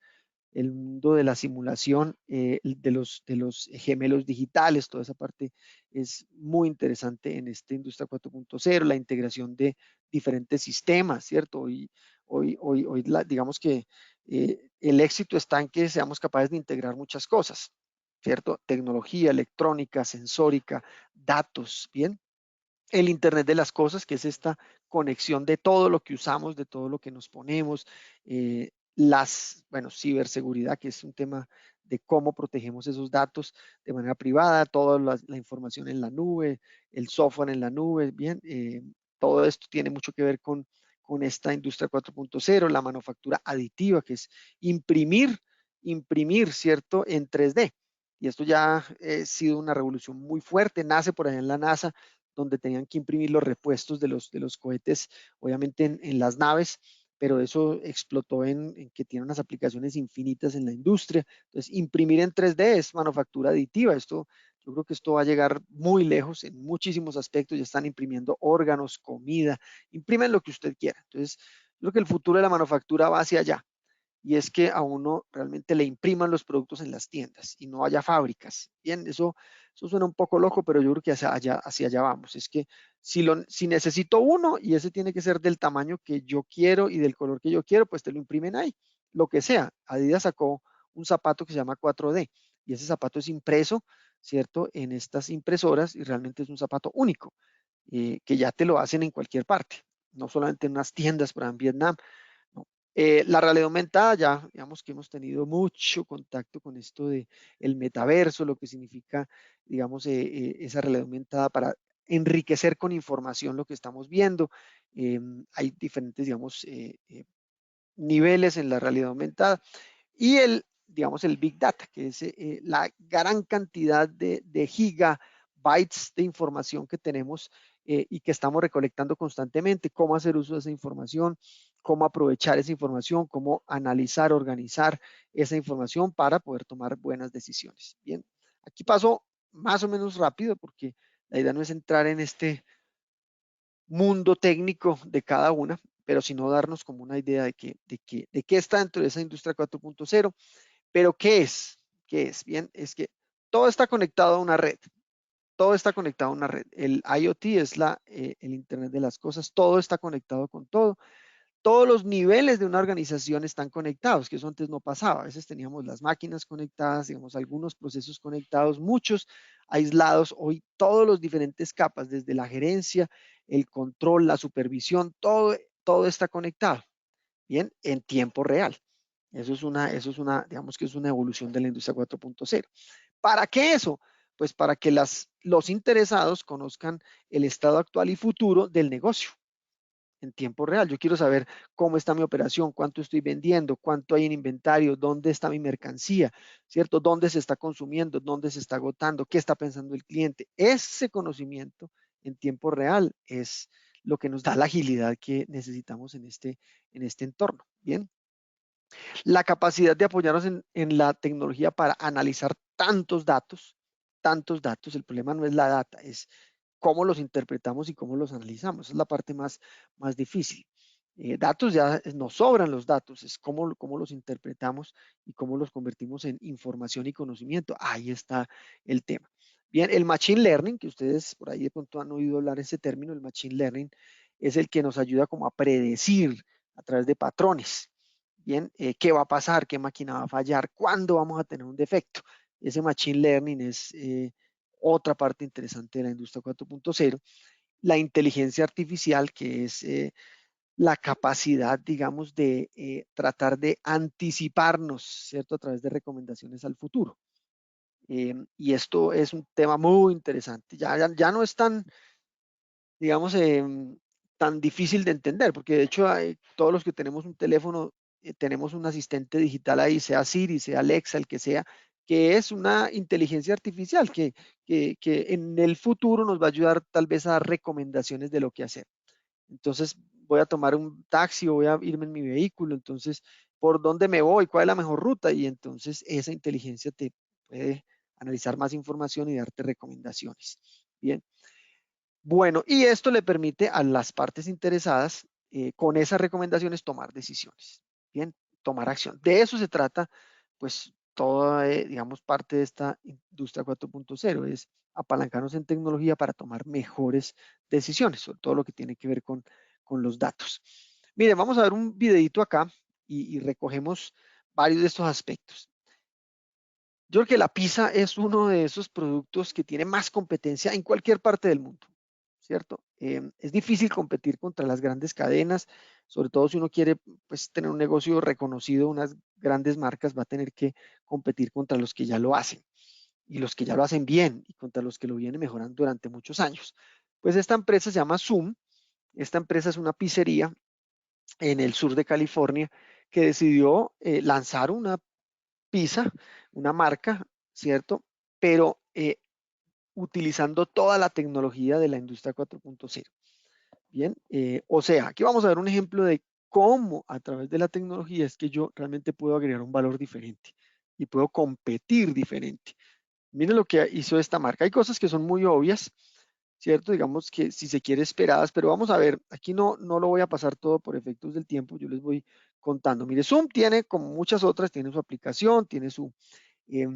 El mundo de la simulación, de los gemelos digitales, toda esa parte es muy interesante en esta industria 4.0, la integración de diferentes sistemas, ¿cierto? Hoy digamos que el éxito está en que seamos capaces de integrar muchas cosas, ¿cierto? Tecnología, electrónica, sensórica, datos, ¿bien? El Internet de las cosas, que es esta conexión de todo lo que usamos, de todo lo que nos ponemos, bueno, ciberseguridad, que es un tema de cómo protegemos esos datos de manera privada, toda la información en la nube, el software en la nube, bien, todo esto tiene mucho que ver con esta industria 4.0, la manufactura aditiva, que es imprimir, ¿cierto?, en 3D. Y esto ya ha sido una revolución muy fuerte, nace por allá en la NASA, donde tenían que imprimir los repuestos de los cohetes, obviamente en las naves, pero eso explotó en que tiene unas aplicaciones infinitas en la industria. Entonces, imprimir en 3D es manufactura aditiva. Yo creo que esto va a llegar muy lejos en muchísimos aspectos. Ya están imprimiendo órganos, comida, imprimen lo que usted quiera. Entonces, yo creo que el futuro de la manufactura va hacia allá y es que a uno realmente le impriman los productos en las tiendas y no haya fábricas. Bien, eso suena un poco loco, pero yo creo que hacia allá vamos. Es que si necesito uno y ese tiene que ser del tamaño que yo quiero y del color que yo quiero, pues te lo imprimen ahí, lo que sea. Adidas sacó un zapato que se llama 4D y ese zapato es impreso, ¿cierto? En estas impresoras y realmente es un zapato único, que ya te lo hacen en cualquier parte, no solamente en unas tiendas, para en Vietnam, ¿no? La realidad aumentada, ya digamos que hemos tenido mucho contacto con esto de el metaverso, lo que significa, digamos, esa realidad aumentada para enriquecer con información lo que estamos viendo. Hay diferentes, digamos, niveles en la realidad aumentada y digamos, el Big Data, que es la gran cantidad de gigabytes de información que tenemos y que estamos recolectando constantemente, cómo hacer uso de esa información, cómo aprovechar esa información, cómo analizar, organizar esa información para poder tomar buenas decisiones. Bien, aquí paso más o menos rápido porque la idea no es entrar en este mundo técnico de cada una, pero sino darnos como una idea de qué está dentro de esa industria 4.0. Pero ¿qué es? ¿Qué es? Bien, es que todo está conectado a una red. Todo está conectado a una red. El IoT es el Internet de las cosas. Todo está conectado con todo. Todos los niveles de una organización están conectados, que eso antes no pasaba. A veces teníamos las máquinas conectadas, digamos, algunos procesos conectados, muchos aislados. Hoy todos los diferentes capas, desde la gerencia, el control, la supervisión, todo está conectado, bien, en tiempo real. Eso es una, digamos que es una evolución de la industria 4.0. ¿Para qué eso? Pues para que los interesados conozcan el estado actual y futuro del negocio. en tiempo real. Yo quiero saber cómo está mi operación, cuánto estoy vendiendo, cuánto hay en inventario, dónde está mi mercancía, ¿cierto? Dónde se está consumiendo, dónde se está agotando, qué está pensando el cliente. Ese conocimiento en tiempo real es lo que nos da la agilidad que necesitamos en este entorno. Bien. La capacidad de apoyarnos en la tecnología para analizar tantos datos. El problema no es la data, es cómo los interpretamos y cómo los analizamos. Es la parte más difícil. Datos ya nos sobran los datos, es cómo los interpretamos y cómo los convertimos en información y conocimiento. Ahí está el tema. Bien, el Machine Learning, que ustedes por ahí de pronto han oído hablar ese término, el Machine Learning es el que nos ayuda como a predecir a través de patrones. Bien, ¿qué va a pasar? ¿Qué máquina va a fallar? ¿Cuándo vamos a tener un defecto? Ese Machine Learning es otra parte interesante de la industria 4.0. La inteligencia artificial, que es la capacidad, digamos, de tratar de anticiparnos, ¿cierto? A través de recomendaciones al futuro. Y esto es un tema muy interesante. Ya no es tan, digamos, tan difícil de entender, porque de hecho todos los que tenemos un teléfono, tenemos un asistente digital ahí, sea Siri, sea Alexa, el que sea, que es una inteligencia artificial que en el futuro nos va a ayudar tal vez a dar recomendaciones de lo que hacer. Entonces voy a tomar un taxi o voy a irme en mi vehículo, entonces, ¿por dónde me voy? ¿Cuál es la mejor ruta? Y entonces esa inteligencia te puede analizar más información y darte recomendaciones. Bien. Bueno, y esto le permite a las partes interesadas, con esas recomendaciones, tomar decisiones, bien, tomar acción. De eso se trata, pues, toda, digamos, parte de esta industria 4.0, es apalancarnos en tecnología para tomar mejores decisiones, sobre todo lo que tiene que ver con los datos. Miren, vamos a ver un videito acá y recogemos varios de estos aspectos. Yo creo que la pizza es uno de esos productos que tiene más competencia en cualquier parte del mundo, ¿cierto? Es difícil competir contra las grandes cadenas, sobre todo si uno quiere, pues, tener un negocio reconocido, unas grandes marcas, va a tener que competir contra los que ya lo hacen y los que ya lo hacen bien y contra los que lo vienen mejorando durante muchos años. Pues esta empresa se llama Zoom. Esta empresa es una pizzería en el sur de California que decidió lanzar una pizza, una marca, ¿cierto? Pero utilizando toda la tecnología de la industria 4.0. Bien, o sea, aquí vamos a ver un ejemplo de cómo a través de la tecnología es que yo realmente puedo agregar un valor diferente y puedo competir diferente. Miren lo que hizo esta marca. Hay cosas que son muy obvias, ¿cierto? Digamos que si se quiere esperadas, pero vamos a ver, aquí no lo voy a pasar todo por efectos del tiempo, yo les voy contando. Mire, Zoom tiene, como muchas otras, tiene su aplicación, eh,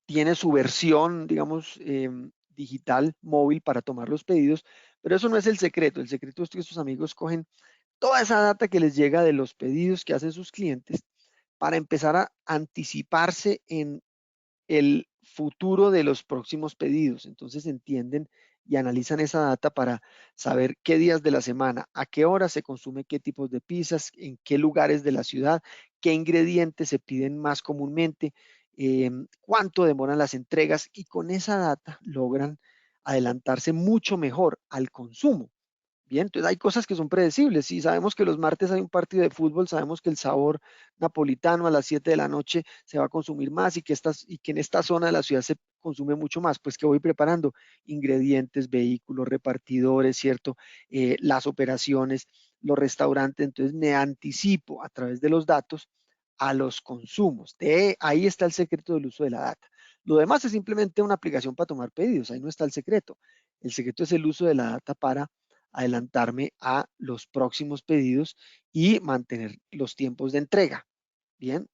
tiene su versión, digamos, digital, móvil para tomar los pedidos, pero eso no es el secreto. El secreto es que sus amigos cogen toda esa data que les llega de los pedidos que hacen sus clientes para empezar a anticiparse en el futuro de los próximos pedidos. Entonces entienden y analizan esa data para saber qué días de la semana, a qué hora se consume qué tipos de pizzas, en qué lugares de la ciudad, qué ingredientes se piden más comúnmente, cuánto demoran las entregas y con esa data logran adelantarse mucho mejor al consumo. Bien, entonces hay cosas que son predecibles. Si sabemos que los martes hay un partido de fútbol, sabemos que el sabor napolitano a las 7 de la noche se va a consumir más y que en esta zona de la ciudad se consume mucho más. Pues que voy preparando ingredientes, vehículos, repartidores, ¿cierto? Las operaciones, los restaurantes. Entonces me anticipo a través de los datos a los consumos. Ahí está el secreto del uso de la data. Lo demás es simplemente una aplicación para tomar pedidos. Ahí no está el secreto. El secreto es el uso de la data para adelantarme a los próximos pedidos y mantener los tiempos de entrega. Bien.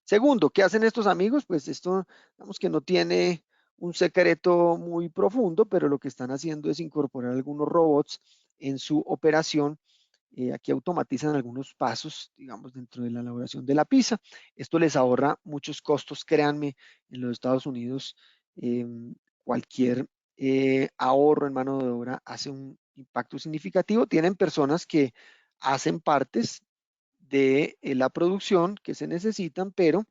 Segundo, ¿qué hacen estos amigos? Pues esto, digamos que no tiene un secreto muy profundo, pero lo que están haciendo es incorporar algunos robots en su operación. Aquí automatizan algunos pasos, digamos, dentro de la elaboración de la pizza. Esto les ahorra muchos costos, créanme, en los Estados Unidos eh, cualquier ahorro en mano de obra hace un impacto significativo. Tienen personas que hacen partes de la producción que se necesitan, pero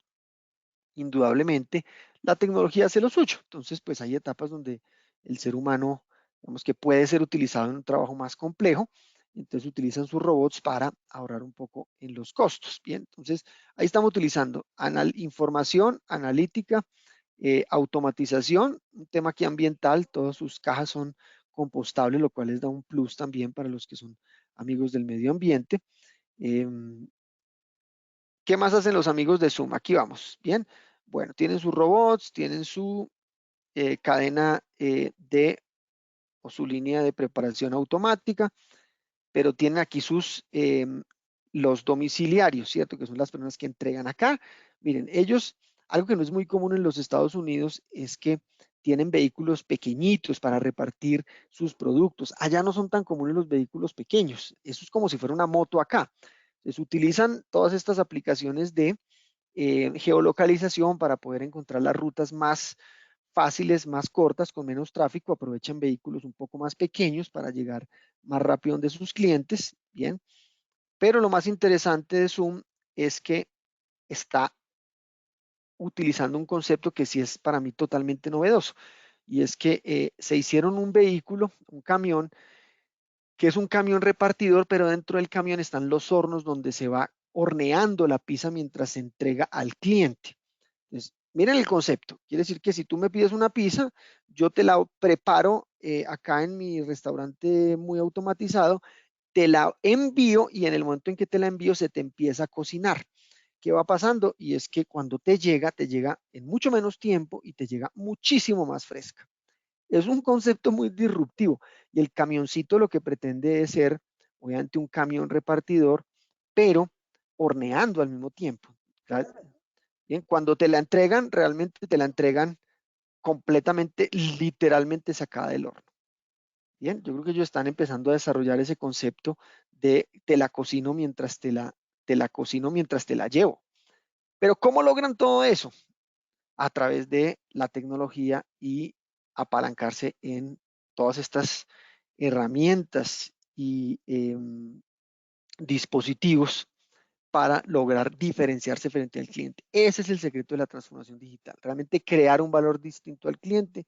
indudablemente la tecnología hace lo suyo. Entonces, pues hay etapas donde el ser humano, digamos que puede ser utilizado en un trabajo más complejo entonces utilizan sus robots para ahorrar un poco en los costos. Bien, entonces ahí estamos utilizando información, analítica, automatización, un tema aquí ambiental, todas sus cajas son compostables, lo cual les da un plus también para los que son amigos del medio ambiente. ¿Qué más hacen los amigos de Zoom? Aquí vamos, bien. Bueno, tienen sus robots, tienen su cadena o su línea de preparación automática, pero tienen aquí los domiciliarios, ¿cierto? Que son las personas que entregan acá. Miren, ellos, algo que no es muy común en los Estados Unidos es que tienen vehículos pequeñitos para repartir sus productos. Allá no son tan comunes los vehículos pequeños. Eso es como si fuera una moto acá. Entonces utilizan todas estas aplicaciones de geolocalización para poder encontrar las rutas más fáciles, más cortas, con menos tráfico, aprovechan vehículos un poco más pequeños para llegar más rápido donde sus clientes, bien. Pero lo más interesante de Zoom es que está utilizando un concepto que sí es para mí totalmente novedoso, y es que se hicieron un vehículo, un camión, que es un camión repartidor, pero dentro del camión están los hornos donde se va horneando la pizza mientras se entrega al cliente. Entonces, miren el concepto. Quiere decir que si tú me pides una pizza, yo te la preparo acá en mi restaurante muy automatizado, te la envío y en el momento en que te la envío se te empieza a cocinar. ¿Qué va pasando? Y es que cuando te llega en mucho menos tiempo y te llega muchísimo más fresca. Es un concepto muy disruptivo y el camioncito lo que pretende es ser, obviamente, un camión repartidor, pero horneando al mismo tiempo. Bien, cuando te la entregan, realmente te la entregan completamente, literalmente sacada del horno. Bien, yo creo que ellos están empezando a desarrollar ese concepto de te la cocino mientras te la cocino mientras te la llevo. Pero ¿cómo logran todo eso? A través de la tecnología y apalancarse en todas estas herramientas y dispositivos para lograr diferenciarse frente al cliente. Ese es el secreto de la transformación digital. Realmente crear un valor distinto al cliente,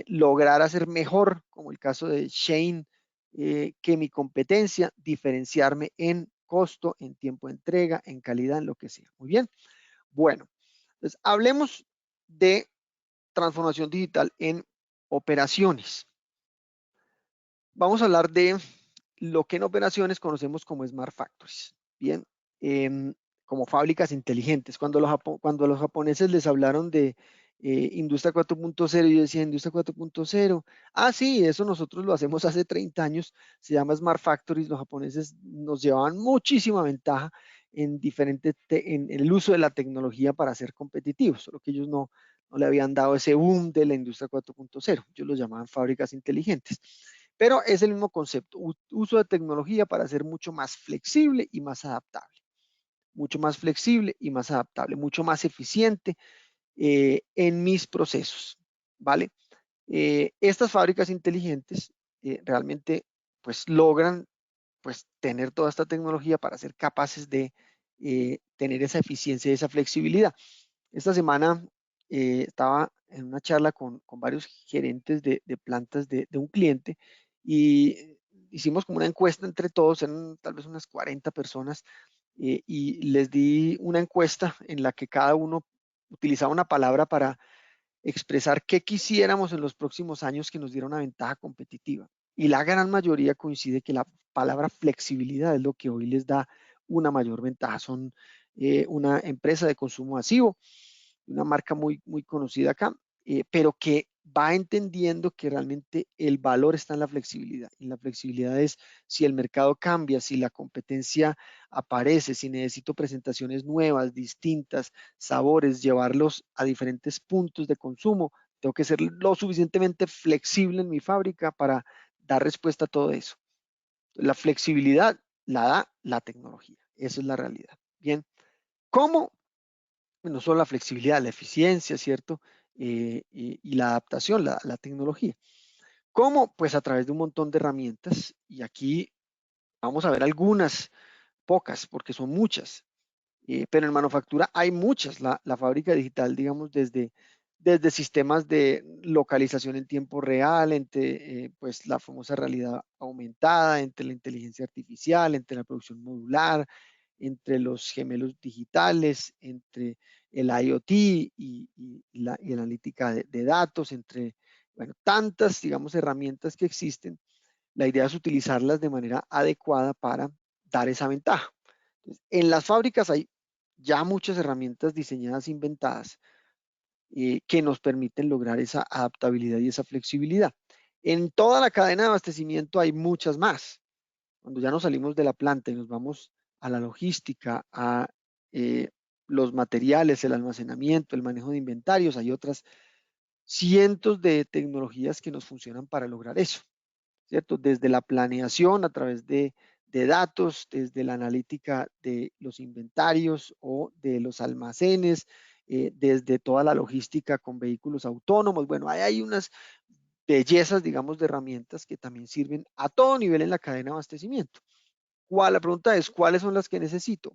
lograr hacer mejor, como el caso de Shane, que mi competencia, diferenciarme en costo, en tiempo de entrega, en calidad, en lo que sea. Muy bien. Bueno, entonces hablemos de transformación digital en operaciones. Vamos a hablar de lo que en operaciones conocemos como Smart Factories. Bien, como fábricas inteligentes. Cuando los japoneses les hablaron de Industria 4.0, yo decía, Industria 4.0, sí, eso nosotros lo hacemos hace 30 años, se llama Smart Factories, los japoneses nos llevaban muchísima ventaja en el uso de la tecnología para ser competitivos, solo que ellos no le habían dado ese boom de la Industria 4.0, ellos lo llamaban fábricas inteligentes. Pero es el mismo concepto, uso de tecnología para ser mucho más flexible y más adaptable. Mucho más flexible y más adaptable, mucho más eficiente en mis procesos, ¿vale? Estas fábricas inteligentes realmente pues logran pues tener toda esta tecnología para ser capaces de tener esa eficiencia y esa flexibilidad. Esta semana estaba en una charla con varios gerentes de plantas de un cliente y hicimos como una encuesta entre todos, eran tal vez unas 40 personas, y les di una encuesta en la que cada uno utilizaba una palabra para expresar qué quisiéramos en los próximos años que nos diera una ventaja competitiva. Y la gran mayoría coincide que la palabra flexibilidad es lo que hoy les da una mayor ventaja. Son una empresa de consumo masivo, una marca muy conocida acá, pero que va entendiendo que realmente el valor está en la flexibilidad. Y la flexibilidad es si el mercado cambia, si la competencia aparece, si necesito presentaciones nuevas, distintas, sabores, llevarlos a diferentes puntos de consumo, tengo que ser lo suficientemente flexible en mi fábrica para dar respuesta a todo eso. La flexibilidad la da la tecnología. Esa es la realidad. Bien, ¿cómo? No solo la flexibilidad, la eficiencia, ¿cierto? Y la adaptación, la tecnología. ¿Cómo? Pues a través de un montón de herramientas. Y aquí vamos a ver algunas, pocas, porque son muchas. Pero en manufactura hay muchas. La fábrica digital, digamos, desde sistemas de localización en tiempo real, entre pues la famosa realidad aumentada, entre la inteligencia artificial, entre la producción modular, entre los gemelos digitales, entre el IoT y la analítica de datos, entre, bueno, tantas, digamos, herramientas que existen. La idea es utilizarlas de manera adecuada para dar esa ventaja. Entonces, en las fábricas hay ya muchas herramientas diseñadas, inventadas, que nos permiten lograr esa adaptabilidad y esa flexibilidad. En toda la cadena de abastecimiento hay muchas más. Cuando ya nos salimos de la planta y nos vamos a la logística, a los materiales, el almacenamiento, el manejo de inventarios, hay otras cientos de tecnologías que nos funcionan para lograr eso, ¿cierto? Desde la planeación a través de datos, desde la analítica de los inventarios o de los almacenes, desde toda la logística con vehículos autónomos. Bueno, hay unas bellezas, digamos, de herramientas que también sirven a todo nivel en la cadena de abastecimiento. La pregunta es, ¿cuáles son las que necesito?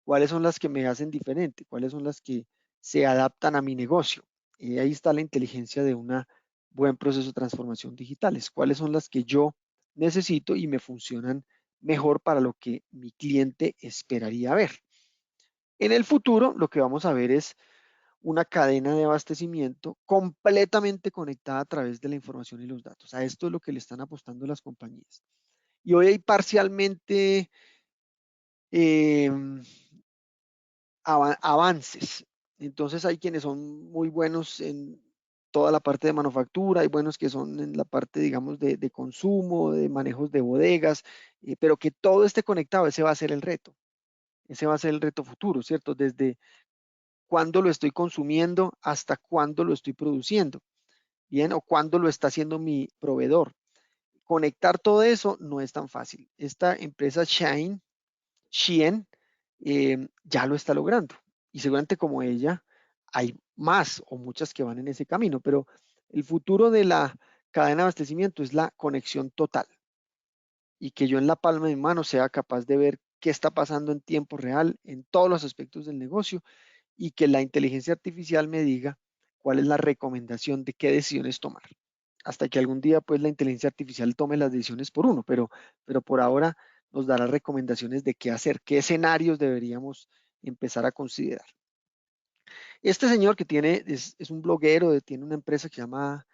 ¿Cuáles son las que me hacen diferente? ¿Cuáles son las que se adaptan a mi negocio? Y ahí está la inteligencia de un buen proceso de transformación digital. ¿Cuáles son las que yo necesito y me funcionan mejor para lo que mi cliente esperaría ver? En el futuro, lo que vamos a ver es una cadena de abastecimiento completamente conectada a través de la información y los datos. A esto es lo que le están apostando las compañías. Y hoy hay parcialmente eh, avances. Entonces hay quienes son muy buenos en toda la parte de manufactura, hay buenos que son en la parte, digamos, de consumo, de manejos de bodegas, pero que todo esté conectado, ese va a ser el reto. Ese va a ser el reto futuro, ¿cierto? Desde cuándo lo estoy consumiendo hasta cuándo lo estoy produciendo, ¿bien? O cuándo lo está haciendo mi proveedor. Conectar todo eso no es tan fácil. Esta empresa Shein, ya lo está logrando. Y seguramente como ella, hay más o muchas que van en ese camino, pero el futuro de la cadena de abastecimiento es la conexión total y que yo en la palma de mi mano sea capaz de ver qué está pasando en tiempo real en todos los aspectos del negocio y que la inteligencia artificial me diga cuál es la recomendación de qué decisiones tomar. Hasta que algún día pues la inteligencia artificial tome las decisiones por uno, pero por ahora nos dará recomendaciones de qué hacer, qué escenarios deberíamos empezar a considerar. Este señor que tiene, es un bloguero, tiene una empresa que se llama,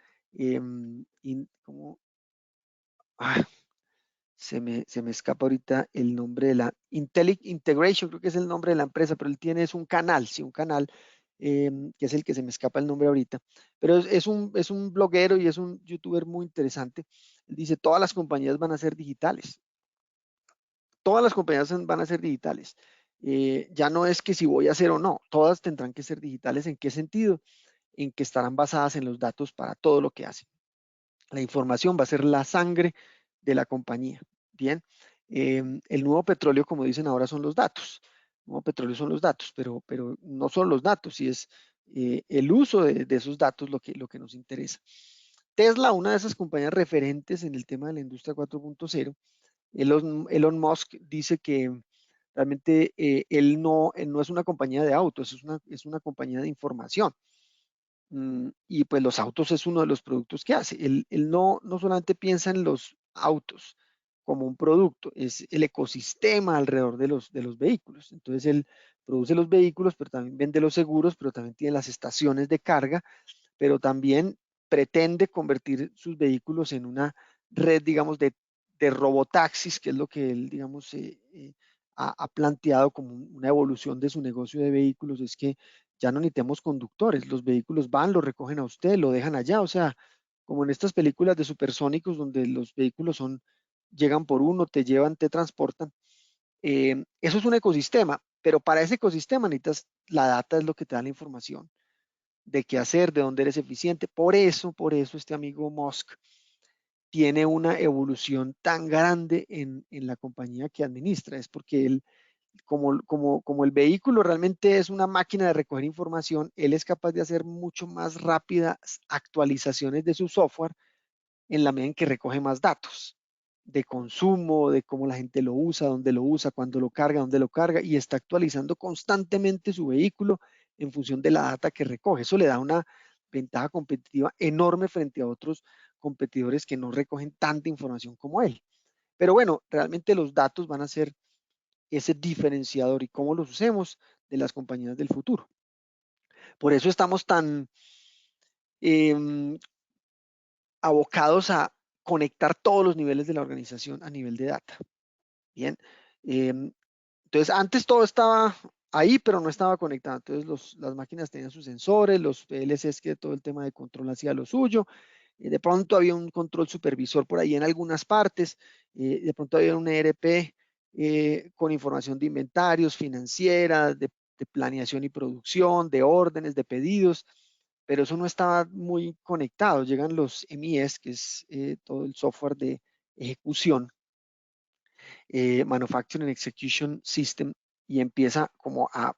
¿cómo? Ah, se me escapa ahorita el nombre de la Integration, creo que es el nombre de la empresa, pero él tiene, es un canal, sí, un canal, que es el que se me escapa el nombre ahorita, pero es un bloguero y es un youtuber muy interesante. Él dice, todas las compañías van a ser digitales, todas las compañías van a ser digitales. Ya no es que si voy a hacer o no, todas tendrán que ser digitales. ¿En qué sentido? En que estarán basadas en los datos para todo lo que hacen. La información va a ser la sangre de la compañía. Bien, el nuevo petróleo, como dicen ahora, son los datos. El nuevo petróleo son los datos, pero no son los datos, y es el uso de esos datos lo que nos interesa. Tesla, una de esas compañías referentes en el tema de la industria 4.0, Elon Musk dice que realmente él no es una compañía de autos, es una compañía de información. Y pues los autos es uno de los productos que hace. Él no solamente piensa en los autos como un producto, es el ecosistema alrededor de los vehículos. Entonces él produce los vehículos, pero también vende los seguros, pero también tiene las estaciones de carga, pero también pretende convertir sus vehículos en una red, digamos, de robotaxis, que es lo que él, digamos, ha planteado como una evolución de su negocio de vehículos, es que ya no necesitamos conductores, los vehículos van, lo recogen a usted, lo dejan allá, o sea, como en estas películas de supersónicos donde los vehículos llegan por uno, te llevan, te transportan. Eso es un ecosistema, pero para ese ecosistema necesitas, la data es lo que te da la información de qué hacer, de dónde eres eficiente. Por eso este amigo Musk tiene una evolución tan grande en la compañía que administra. Es porque él, como el vehículo realmente es una máquina de recoger información, él es capaz de hacer mucho más rápidas actualizaciones de su software en la medida en que recoge más datos de consumo, de cómo la gente lo usa, dónde lo usa, cuándo lo carga, dónde lo carga, y está actualizando constantemente su vehículo en función de la data que recoge. Eso le da una ventaja competitiva enorme frente a otros competidores que no recogen tanta información como él. Pero bueno, realmente los datos van a ser ese diferenciador y cómo los usemos de las compañías del futuro. Por eso estamos tan abocados a conectar todos los niveles de la organización a nivel de data. Bien. Entonces, antes todo estaba ahí, pero no estaba conectado. Entonces, las máquinas tenían sus sensores, los PLCs, que todo el tema de control hacía lo suyo. De pronto había un control supervisor por ahí en algunas partes. De pronto había un ERP con información de inventarios, financiera, de planeación y producción, de órdenes, de pedidos, pero eso no estaba muy conectado. Llegan los MES, que es todo el software de ejecución, Manufacturing Execution System, y empieza como a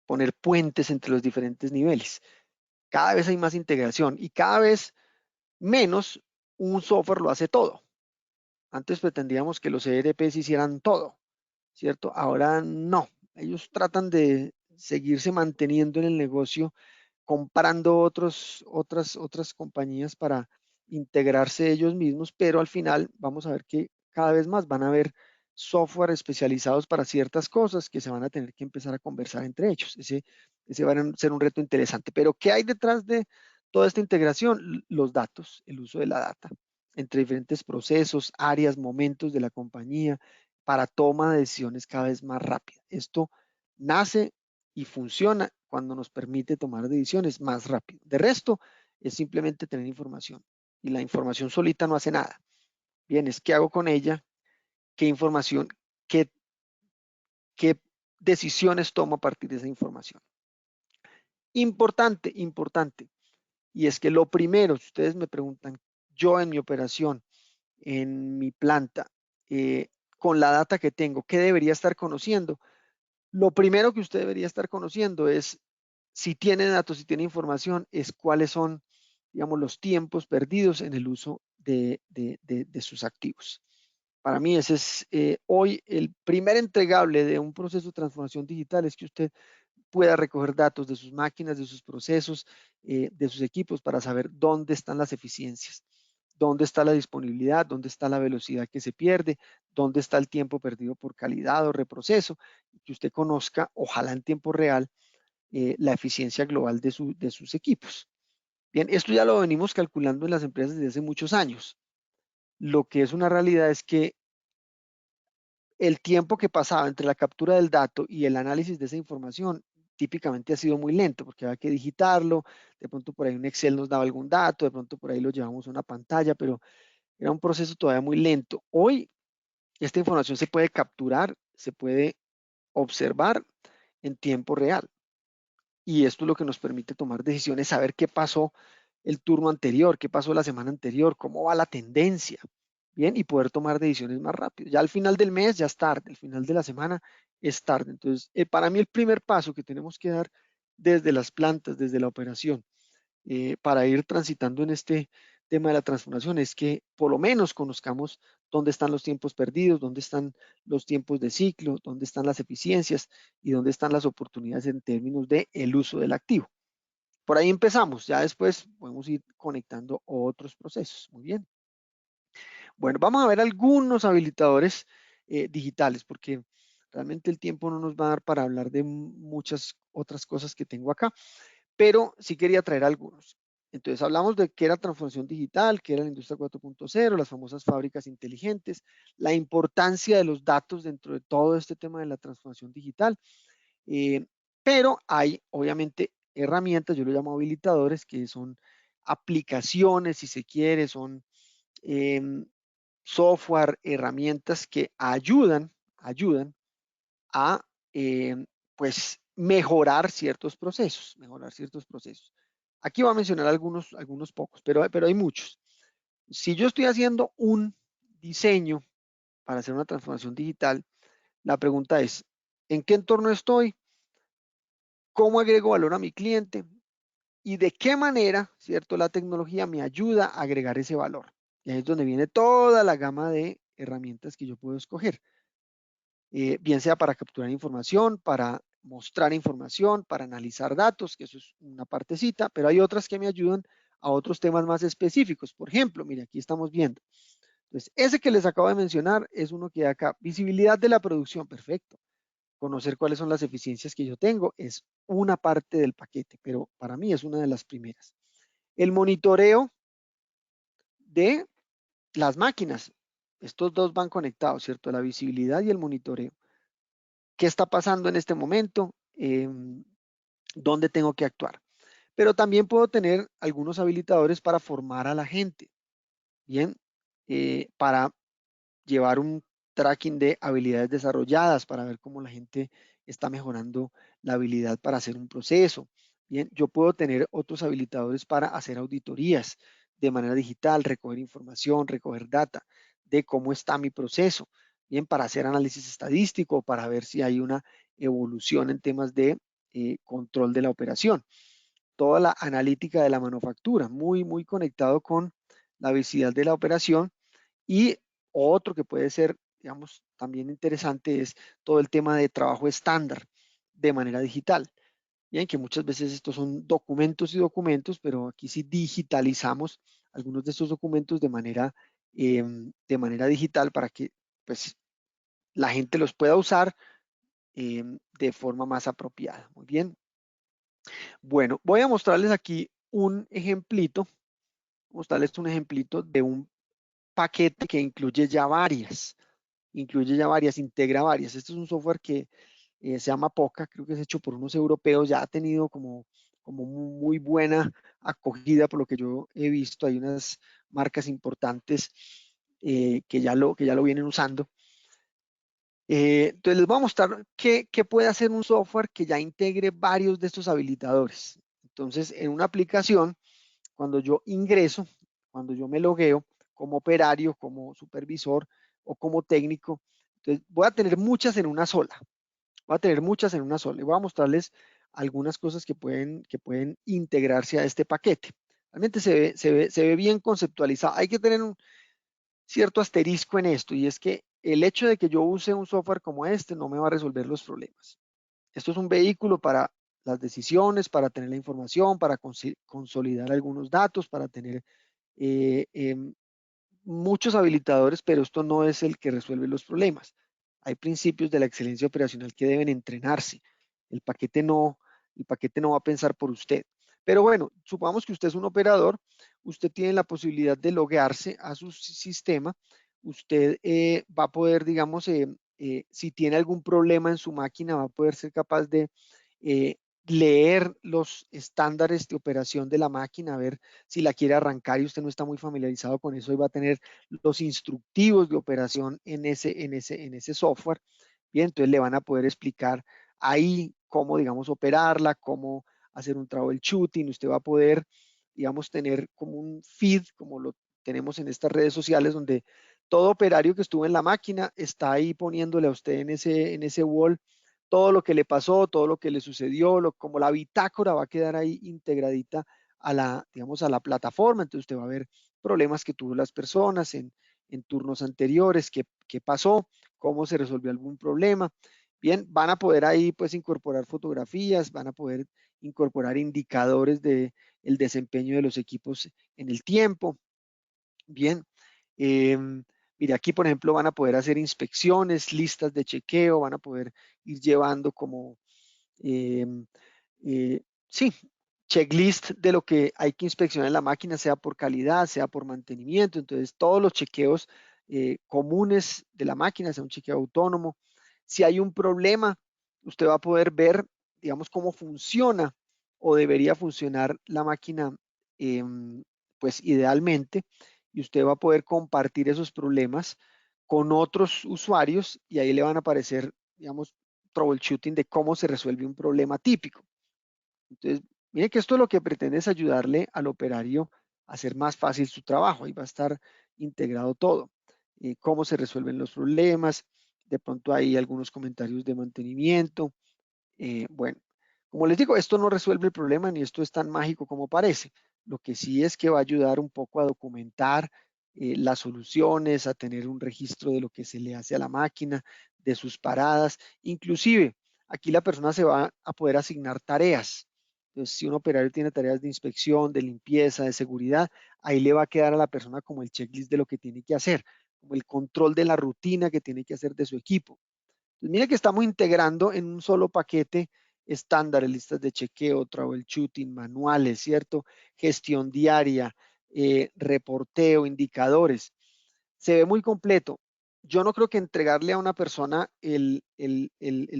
poner puentes entre los diferentes niveles. Cada vez hay más integración y cada vez menos un software lo hace todo. Antes pretendíamos que los ERPs hicieran todo, ¿cierto? Ahora no. Ellos tratan de seguirse manteniendo en el negocio, comprando otras compañías para integrarse ellos mismos, pero al final vamos a ver que cada vez más van a haber software especializados para ciertas cosas que se van a tener que empezar a conversar entre ellos. Ese va a ser un reto interesante. Pero ¿qué hay detrás de toda esta integración? Los datos, el uso de la data entre diferentes procesos, áreas, momentos de la compañía para toma de decisiones cada vez más rápida. Esto nace y funciona cuando nos permite tomar decisiones más rápido. De resto, es simplemente tener información. Y la información solita no hace nada. Bien, es qué hago con ella, qué información, qué decisiones tomo a partir de esa información. Importante, importante. Y es que lo primero, si ustedes me preguntan, yo en mi operación, en mi planta, con la data que tengo, ¿qué debería estar conociendo? Lo primero que usted debería estar conociendo es, si tiene datos, si tiene información, es cuáles son, digamos, los tiempos perdidos en el uso de sus activos. Para mí ese es hoy el primer entregable de un proceso de transformación digital, es que usted pueda recoger datos de sus máquinas, de sus procesos, de sus equipos, para saber dónde están las eficiencias, dónde está la disponibilidad, dónde está la velocidad que se pierde, dónde está el tiempo perdido por calidad o reproceso, y que usted conozca, ojalá en tiempo real, la eficiencia global de sus equipos. Bien, esto ya lo venimos calculando en las empresas desde hace muchos años. Lo que es una realidad es que el tiempo que pasaba entre la captura del dato y el análisis de esa información típicamente ha sido muy lento, porque había que digitarlo, de pronto por ahí un Excel nos daba algún dato, de pronto por ahí lo llevamos a una pantalla, pero era un proceso todavía muy lento. Hoy esta información se puede capturar, se puede observar en tiempo real, y esto es lo que nos permite tomar decisiones, saber qué pasó el turno anterior, qué pasó la semana anterior, cómo va la tendencia, bien, y poder tomar decisiones más rápido. Ya al final del mes ya es tarde, al final de la semana es tarde. Entonces, para mí el primer paso que tenemos que dar desde las plantas, desde la operación, para ir transitando en este tema de la transformación, es que por lo menos conozcamos dónde están los tiempos perdidos, dónde están los tiempos de ciclo, dónde están las eficiencias y dónde están las oportunidades en términos de el uso del activo. Por ahí empezamos, ya después podemos ir conectando otros procesos. Muy bien. Bueno, vamos a ver algunos habilitadores digitales, porque realmente el tiempo no nos va a dar para hablar de muchas otras cosas que tengo acá, pero sí quería traer algunos. Entonces hablamos de qué era transformación digital, qué era la industria 4.0, las famosas fábricas inteligentes, la importancia de los datos dentro de todo este tema de la transformación digital, pero hay obviamente herramientas, yo lo llamo habilitadores, que son aplicaciones, si se quiere, son software, herramientas que ayudan a pues mejorar ciertos procesos, Aquí voy a mencionar algunos pocos, pero hay muchos. Si yo estoy haciendo un diseño para hacer una transformación digital, la pregunta es, ¿en qué entorno estoy? ¿Cómo agrego valor a mi cliente? ¿Y de qué manera, cierto, la tecnología me ayuda a agregar ese valor? Y ahí es donde viene toda la gama de herramientas que yo puedo escoger. Bien sea para capturar información, para mostrar información, para analizar datos, que eso es una partecita, pero hay otras que me ayudan a otros temas más específicos. Por ejemplo, mire, aquí estamos viendo. Entonces, ese que les acabo de mencionar es uno que da acá. Visibilidad de la producción, perfecto. Conocer cuáles son las eficiencias que yo tengo es una parte del paquete, pero para mí es una de las primeras. El monitoreo de las máquinas. Estos dos van conectados, ¿cierto? La visibilidad y el monitoreo. ¿Qué está pasando en este momento? ¿Dónde tengo que actuar? Pero también puedo tener algunos habilitadores para formar a la gente, ¿bien? Para llevar un tracking de habilidades desarrolladas, para ver cómo la gente está mejorando la habilidad para hacer un proceso. Bien, yo puedo tener otros habilitadores para hacer auditorías de manera digital, recoger información, recoger data de cómo está mi proceso. Bien, para hacer análisis estadístico, para ver si hay una evolución en temas de control de la operación. Toda la analítica de la manufactura, muy conectado con la visibilidad de la operación. Y otro que puede ser, digamos, también interesante es todo el tema de trabajo estándar de manera digital. Bien, que muchas veces estos son documentos y documentos, pero aquí sí digitalizamos algunos de estos documentos de manera digital para que pues, la gente los pueda usar de forma más apropiada. Muy bien. Bueno, voy a mostrarles aquí un ejemplito, mostrarles un ejemplito de un paquete que incluye ya varias, integra varias. Este es un software que se llama Poca, creo que es hecho por unos europeos, ya ha tenido como muy buena acogida por lo que yo he visto. Hay unas marcas importantes que ya lo vienen usando. Entonces les voy a mostrar qué puede hacer un software que ya integre varios de estos habilitadores. Entonces, en una aplicación, cuando yo ingreso, cuando yo me logueo como operario, como supervisor o como técnico, entonces voy a tener muchas en una sola. Voy a tener muchas en una sola. Y voy a mostrarles algunas cosas que pueden integrarse a este paquete. Realmente se ve bien conceptualizado. Hay que tener un cierto asterisco en esto, y es que el hecho de que yo use un software como este no me va a resolver los problemas. Esto es un vehículo para las decisiones, para tener la información, para consolidar algunos datos, para tener eh, em, muchos habilitadores, pero esto no es el que resuelve los problemas. Hay principios de la excelencia operacional que deben entrenarse. El paquete no, el paquete no va a pensar por usted. Pero bueno, supongamos que usted es un operador, usted tiene la posibilidad de loguearse a su sistema, usted va a poder, digamos, si tiene algún problema en su máquina, va a poder ser capaz de eh, leer los estándares de operación de la máquina, a ver si la quiere arrancar y usted no está muy familiarizado con eso, y va a tener los instructivos de operación en ese software. Bien, entonces le van a poder explicar ahí cómo, digamos, operarla, cómo hacer un troubleshooting. Usted va a poder, digamos, tener como un feed, como lo tenemos en estas redes sociales, donde todo operario que estuvo en la máquina está ahí poniéndole a usted en ese wall todo lo que le pasó, todo lo que le sucedió, como la bitácora va a quedar ahí integradita digamos, a la plataforma. Entonces usted va a ver problemas que tuvo las personas en turnos anteriores, qué pasó, cómo se resolvió algún problema. Bien, van a poder ahí pues incorporar fotografías, van a poder incorporar indicadores de el desempeño de los equipos en el tiempo. Bien, mire, aquí por ejemplo van a poder hacer inspecciones, listas de chequeo, van a poder ir llevando como, sí, checklist de lo que hay que inspeccionar en la máquina, sea por calidad, sea por mantenimiento. Entonces, todos los chequeos comunes de la máquina, sea un chequeo autónomo. Si hay un problema, usted va a poder ver, digamos, cómo funciona o debería funcionar la máquina, pues idealmente, y usted va a poder compartir esos problemas con otros usuarios, y ahí le van a aparecer, digamos, troubleshooting de cómo se resuelve un problema típico. Entonces, mire que esto lo que pretende es ayudarle al operario a hacer más fácil su trabajo. Ahí va a estar integrado todo. Cómo se resuelven los problemas. De pronto hay algunos comentarios de mantenimiento. Bueno, como les digo, esto no resuelve el problema ni esto es tan mágico como parece. Lo que sí es que va a ayudar un poco a documentar las soluciones, a tener un registro de lo que se le hace a la máquina, de sus paradas, inclusive aquí la persona se va a poder asignar tareas. Entonces, si un operario tiene tareas de inspección, de limpieza, de seguridad, ahí le va a quedar a la persona como el checklist de lo que tiene que hacer, como el control de la rutina que tiene que hacer de su equipo. Entonces, mire que estamos integrando en un solo paquete estándares, listas de chequeo, troubleshooting, manuales, ¿cierto? Gestión diaria, reporteo, indicadores. Se ve muy completo. Yo no creo que entregarle a una persona el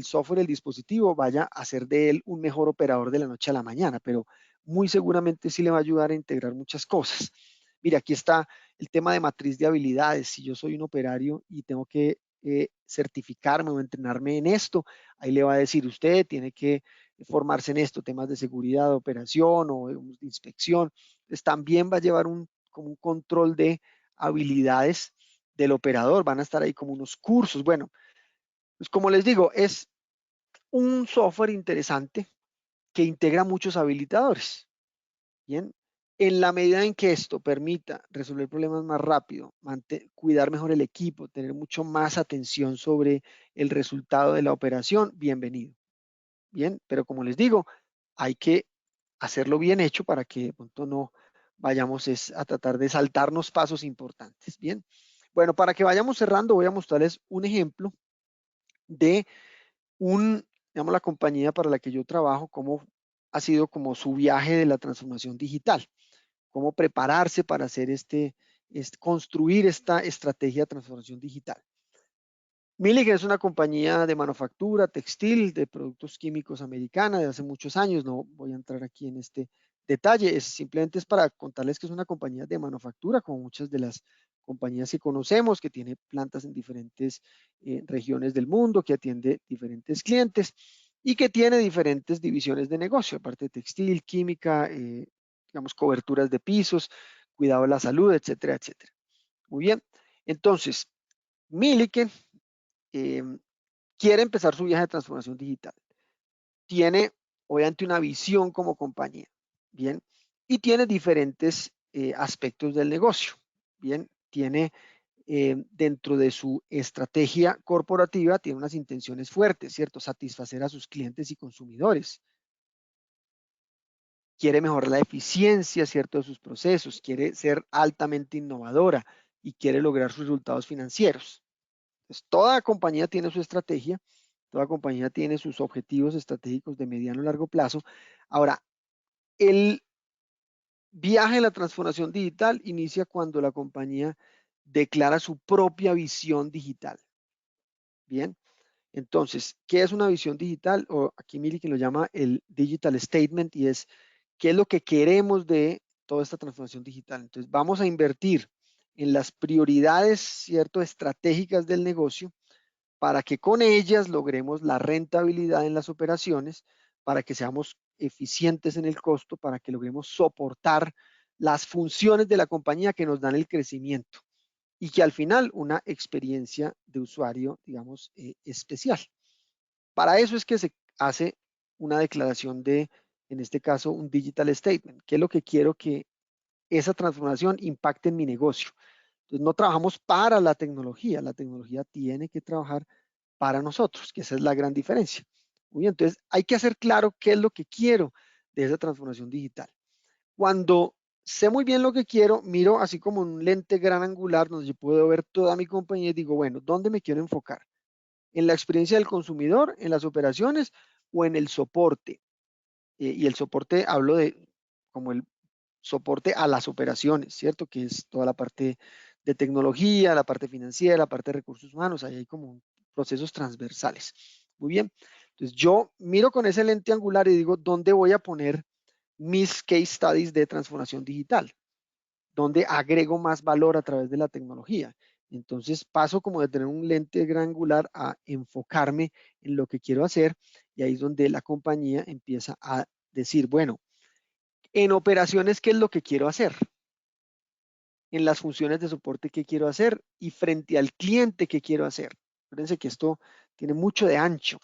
software, el dispositivo, vaya a hacer de él un mejor operador de la noche a la mañana, pero muy seguramente sí le va a ayudar a integrar muchas cosas. Mira, aquí está el tema de matriz de habilidades. Si yo soy un operario y tengo que certificarme o entrenarme en esto, ahí le va a decir usted tiene que formarse en esto, temas de seguridad, de operación o de inspección. Entonces, también va a llevar como un control de habilidades del operador, van a estar ahí como unos cursos. Bueno, pues como les digo, es un software interesante que integra muchos habilitadores. Bien, en la medida en que esto permita resolver problemas más rápido, cuidar mejor el equipo, tener mucho más atención sobre el resultado de la operación, bienvenido. Bien, pero como les digo, hay que hacerlo bien hecho para que de pronto no vayamos a tratar de saltarnos pasos importantes. Bien, bueno, para que vayamos cerrando, voy a mostrarles un ejemplo de digamos, la compañía para la que yo trabajo, cómo ha sido como su viaje de la transformación digital, cómo prepararse para hacer construir esta estrategia de transformación digital. Milligan es una compañía de manufactura textil de productos químicos americana de hace muchos años. No voy a entrar aquí en este detalle. Simplemente es para contarles que es una compañía de manufactura, como muchas de las compañías que conocemos, que tiene plantas en diferentes regiones del mundo, que atiende diferentes clientes y que tiene diferentes divisiones de negocio, aparte de textil, química, digamos, coberturas de pisos, cuidado de la salud, etcétera, etcétera. Muy bien. Entonces, Milliken eh, quiere empezar su viaje de transformación digital. Tiene, obviamente, una visión como compañía, ¿bien? Y tiene diferentes aspectos del negocio, ¿bien? Tiene dentro de su estrategia corporativa, tiene unas intenciones fuertes, ¿cierto? Satisfacer a sus clientes y consumidores. Quiere mejorar la eficiencia, ¿cierto?, de sus procesos, quiere ser altamente innovadora y quiere lograr sus resultados financieros. Entonces, toda compañía tiene su estrategia, toda compañía tiene sus objetivos estratégicos de mediano y largo plazo. Ahora, el viaje de la transformación digital inicia cuando la compañía declara su propia visión digital. Bien, entonces, ¿qué es una visión digital? O aquí Milliken lo llama el Digital Statement y es qué es lo que queremos de toda esta transformación digital. Entonces, vamos a invertir en las prioridades, ¿cierto?, estratégicas del negocio para que con ellas logremos la rentabilidad en las operaciones, para que seamos eficientes en el costo, para que logremos soportar las funciones de la compañía que nos dan el crecimiento y que al final una experiencia de usuario, digamos, especial. Para eso es que se hace una declaración en este caso, un digital statement, que es lo que quiero que esa transformación impacte en mi negocio. Entonces, no trabajamos para la tecnología tiene que trabajar para nosotros, que esa es la gran diferencia. Muy bien, entonces hay que hacer claro qué es lo que quiero de esa transformación digital. Cuando sé muy bien lo que quiero, miro así como un lente gran angular donde yo puedo ver toda mi compañía y digo, bueno, ¿dónde me quiero enfocar? ¿En la experiencia del consumidor, en las operaciones o en el soporte? Y el soporte hablo de como el soporte a las operaciones, ¿cierto? Que es toda la parte de tecnología, la parte financiera, la parte de recursos humanos, ahí hay como procesos transversales. Muy bien, entonces yo miro con ese lente angular y digo, ¿dónde voy a poner mis case studies de transformación digital? ¿Dónde agrego más valor a través de la tecnología? Entonces paso como de tener un lente gran angular a enfocarme en lo que quiero hacer y ahí es donde la compañía empieza a decir, bueno, en operaciones, ¿qué es lo que quiero hacer? En las funciones de soporte, ¿qué quiero hacer? Y frente al cliente, ¿qué quiero hacer? Acuérdense que esto tiene mucho de ancho.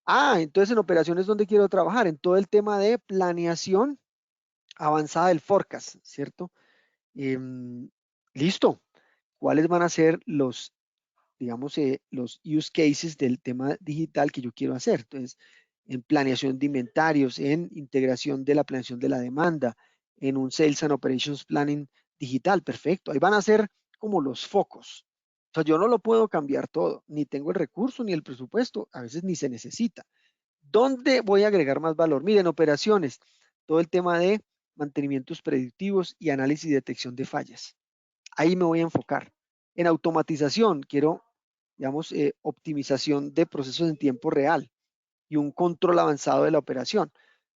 Entonces en operaciones, ¿dónde quiero trabajar? En todo el tema de planeación avanzada del forecast, ¿cierto? Listo. ¿Cuáles van a ser los digamos, los use cases del tema digital que yo quiero hacer. Entonces, en planeación de inventarios, en integración de la planeación de la demanda, en un Sales and Operations Planning digital, perfecto. Ahí van a ser como los focos. O sea, yo no lo puedo cambiar todo, ni tengo el recurso ni el presupuesto, a veces ni se necesita. ¿Dónde voy a agregar más valor? Miren, operaciones, todo el tema de mantenimientos predictivos y análisis y detección de fallas. Ahí me voy a enfocar. En automatización, quiero, digamos, optimización de procesos en tiempo real y un control avanzado de la operación.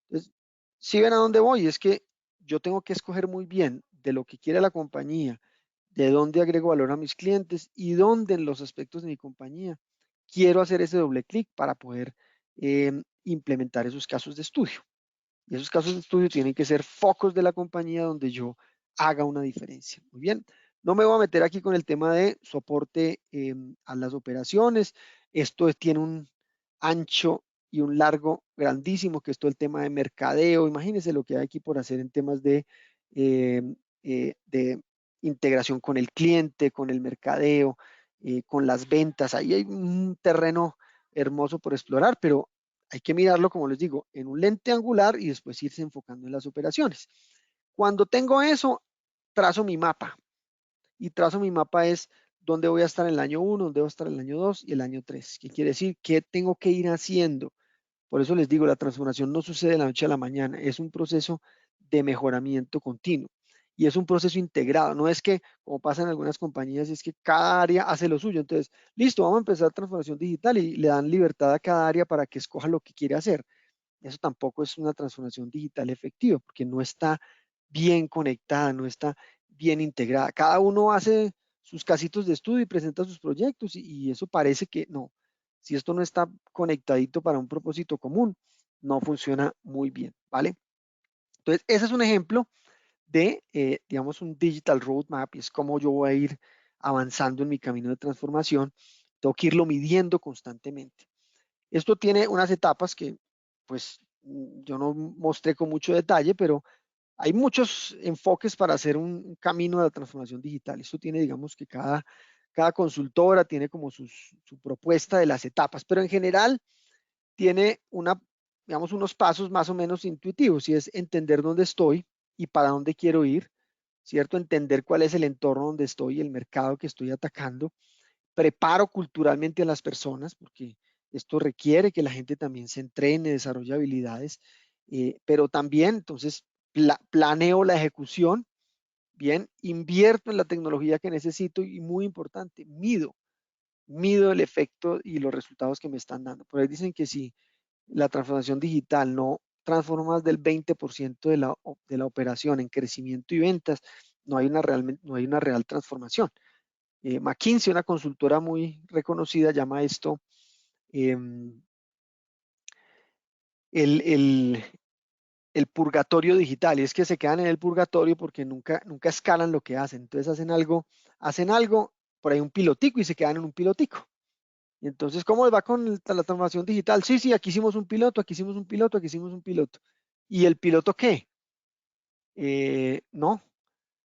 Entonces, si ven a dónde voy, es que yo tengo que escoger muy bien de lo que quiere la compañía, de dónde agrego valor a mis clientes y dónde en los aspectos de mi compañía quiero hacer ese doble clic para poder implementar esos casos de estudio. Y esos casos de estudio tienen que ser focos de la compañía donde yo haga una diferencia. Muy bien. No me voy a meter aquí con el tema de soporte a las operaciones. Esto tiene un ancho y un largo grandísimo, que es todo el tema de mercadeo. Imagínense lo que hay aquí por hacer en temas eh, de integración con el cliente, con el mercadeo, con las ventas. Ahí hay un terreno hermoso por explorar, pero hay que mirarlo, como les digo, en un lente angular y después irse enfocando en las operaciones. Cuando tengo eso, trazo mi mapa. Y trazo mi mapa es dónde voy a estar en el año 1, dónde voy a estar en el año 2 y el año 3. ¿Qué quiere decir? ¿Qué tengo que ir haciendo? Por eso les digo, la transformación no sucede de la noche a la mañana, es un proceso de mejoramiento continuo y es un proceso integrado. No es que, como pasa en algunas compañías, es que cada área hace lo suyo. Entonces, listo, vamos a empezar transformación digital y le dan libertad a cada área para que escoja lo que quiere hacer. Eso tampoco es una transformación digital efectiva porque no está bien conectada, no está bien integrada. Cada uno hace sus casitos de estudio y presenta sus proyectos y eso parece que no. Si esto no está conectadito para un propósito común, no funciona muy bien, ¿vale? Entonces, ese es un ejemplo de, digamos, un digital roadmap y es cómo yo voy a ir avanzando en mi camino de transformación. Tengo que irlo midiendo constantemente. Esto tiene unas etapas que, pues, yo no mostré con mucho detalle, pero hay muchos enfoques para hacer un camino de la transformación digital. Esto tiene, digamos, que cada consultora tiene como su propuesta de las etapas, pero en general tiene digamos, unos pasos más o menos intuitivos y es entender dónde estoy y para dónde quiero ir, ¿cierto? Entender cuál es el entorno donde estoy, el mercado que estoy atacando. Preparo culturalmente a las personas porque esto requiere que la gente también se entrene, desarrolle habilidades, pero también entonces planeo la ejecución, bien, invierto en la tecnología que necesito y muy importante, mido el efecto y los resultados que me están dando. Por ahí dicen que si la transformación digital no transforma más del 20% de la operación en crecimiento y ventas, no hay una real transformación. McKinsey, una consultora muy reconocida, llama esto eh, el, el, el purgatorio digital. Y es que se quedan en el purgatorio porque nunca escalan lo que hacen. Entonces hacen algo, por ahí un pilotico y se quedan en un pilotico. Y entonces, ¿cómo les va con la transformación digital? Sí, sí, aquí hicimos un piloto, aquí hicimos un piloto, aquí hicimos un piloto. ¿Y el piloto qué? No,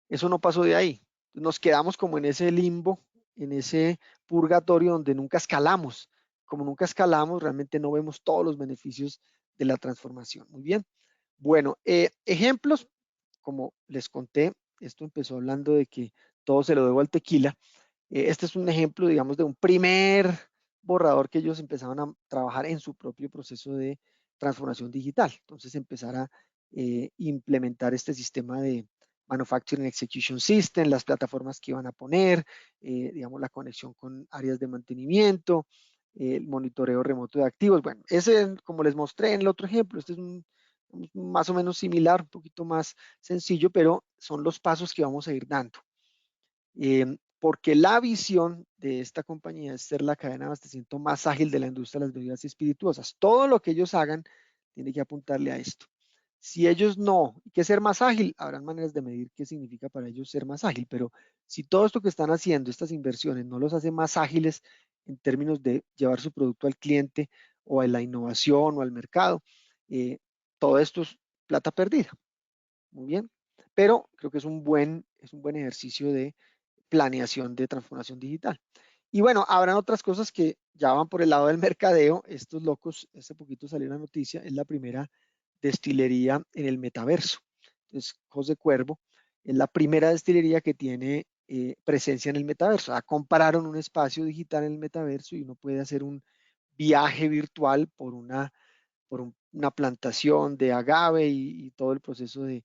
eso no pasó de ahí. Nos quedamos como en ese limbo, en ese purgatorio donde nunca escalamos. Como nunca escalamos, realmente no vemos todos los beneficios de la transformación. Muy bien. Bueno, ejemplos, como les conté, esto empezó hablando de que todo se lo debo al tequila. Este es un ejemplo, digamos, de un primer borrador que ellos empezaban a trabajar en su propio proceso de transformación digital. Entonces, empezar a implementar este sistema de Manufacturing Execution System, las plataformas que iban a poner, digamos, la conexión con áreas de mantenimiento, el monitoreo remoto de activos. Bueno, ese, como les mostré en el otro ejemplo, este es más o menos similar, un poquito más sencillo, pero son los pasos que vamos a ir dando. Porque la visión de esta compañía es ser la cadena de abastecimiento más ágil de la industria de las bebidas espirituosas. Todo lo que ellos hagan tiene que apuntarle a esto. Si ellos no, ¿qué ser más ágil? Habrán maneras de medir qué significa para ellos ser más ágil, pero si todo esto que están haciendo, estas inversiones, no los hace más ágiles en términos de llevar su producto al cliente o a la innovación o al mercado, todo esto es plata perdida. Muy bien, pero creo que es un buen ejercicio de planeación de transformación digital. Y bueno, habrán otras cosas que ya van por el lado del mercadeo. Estos locos, hace poquito salió una noticia, es la primera destilería en el metaverso. Entonces, José Cuervo es la primera destilería que tiene presencia en el metaverso. Compararon un espacio digital en el metaverso y uno puede hacer un viaje virtual por una plantación de agave y todo el proceso de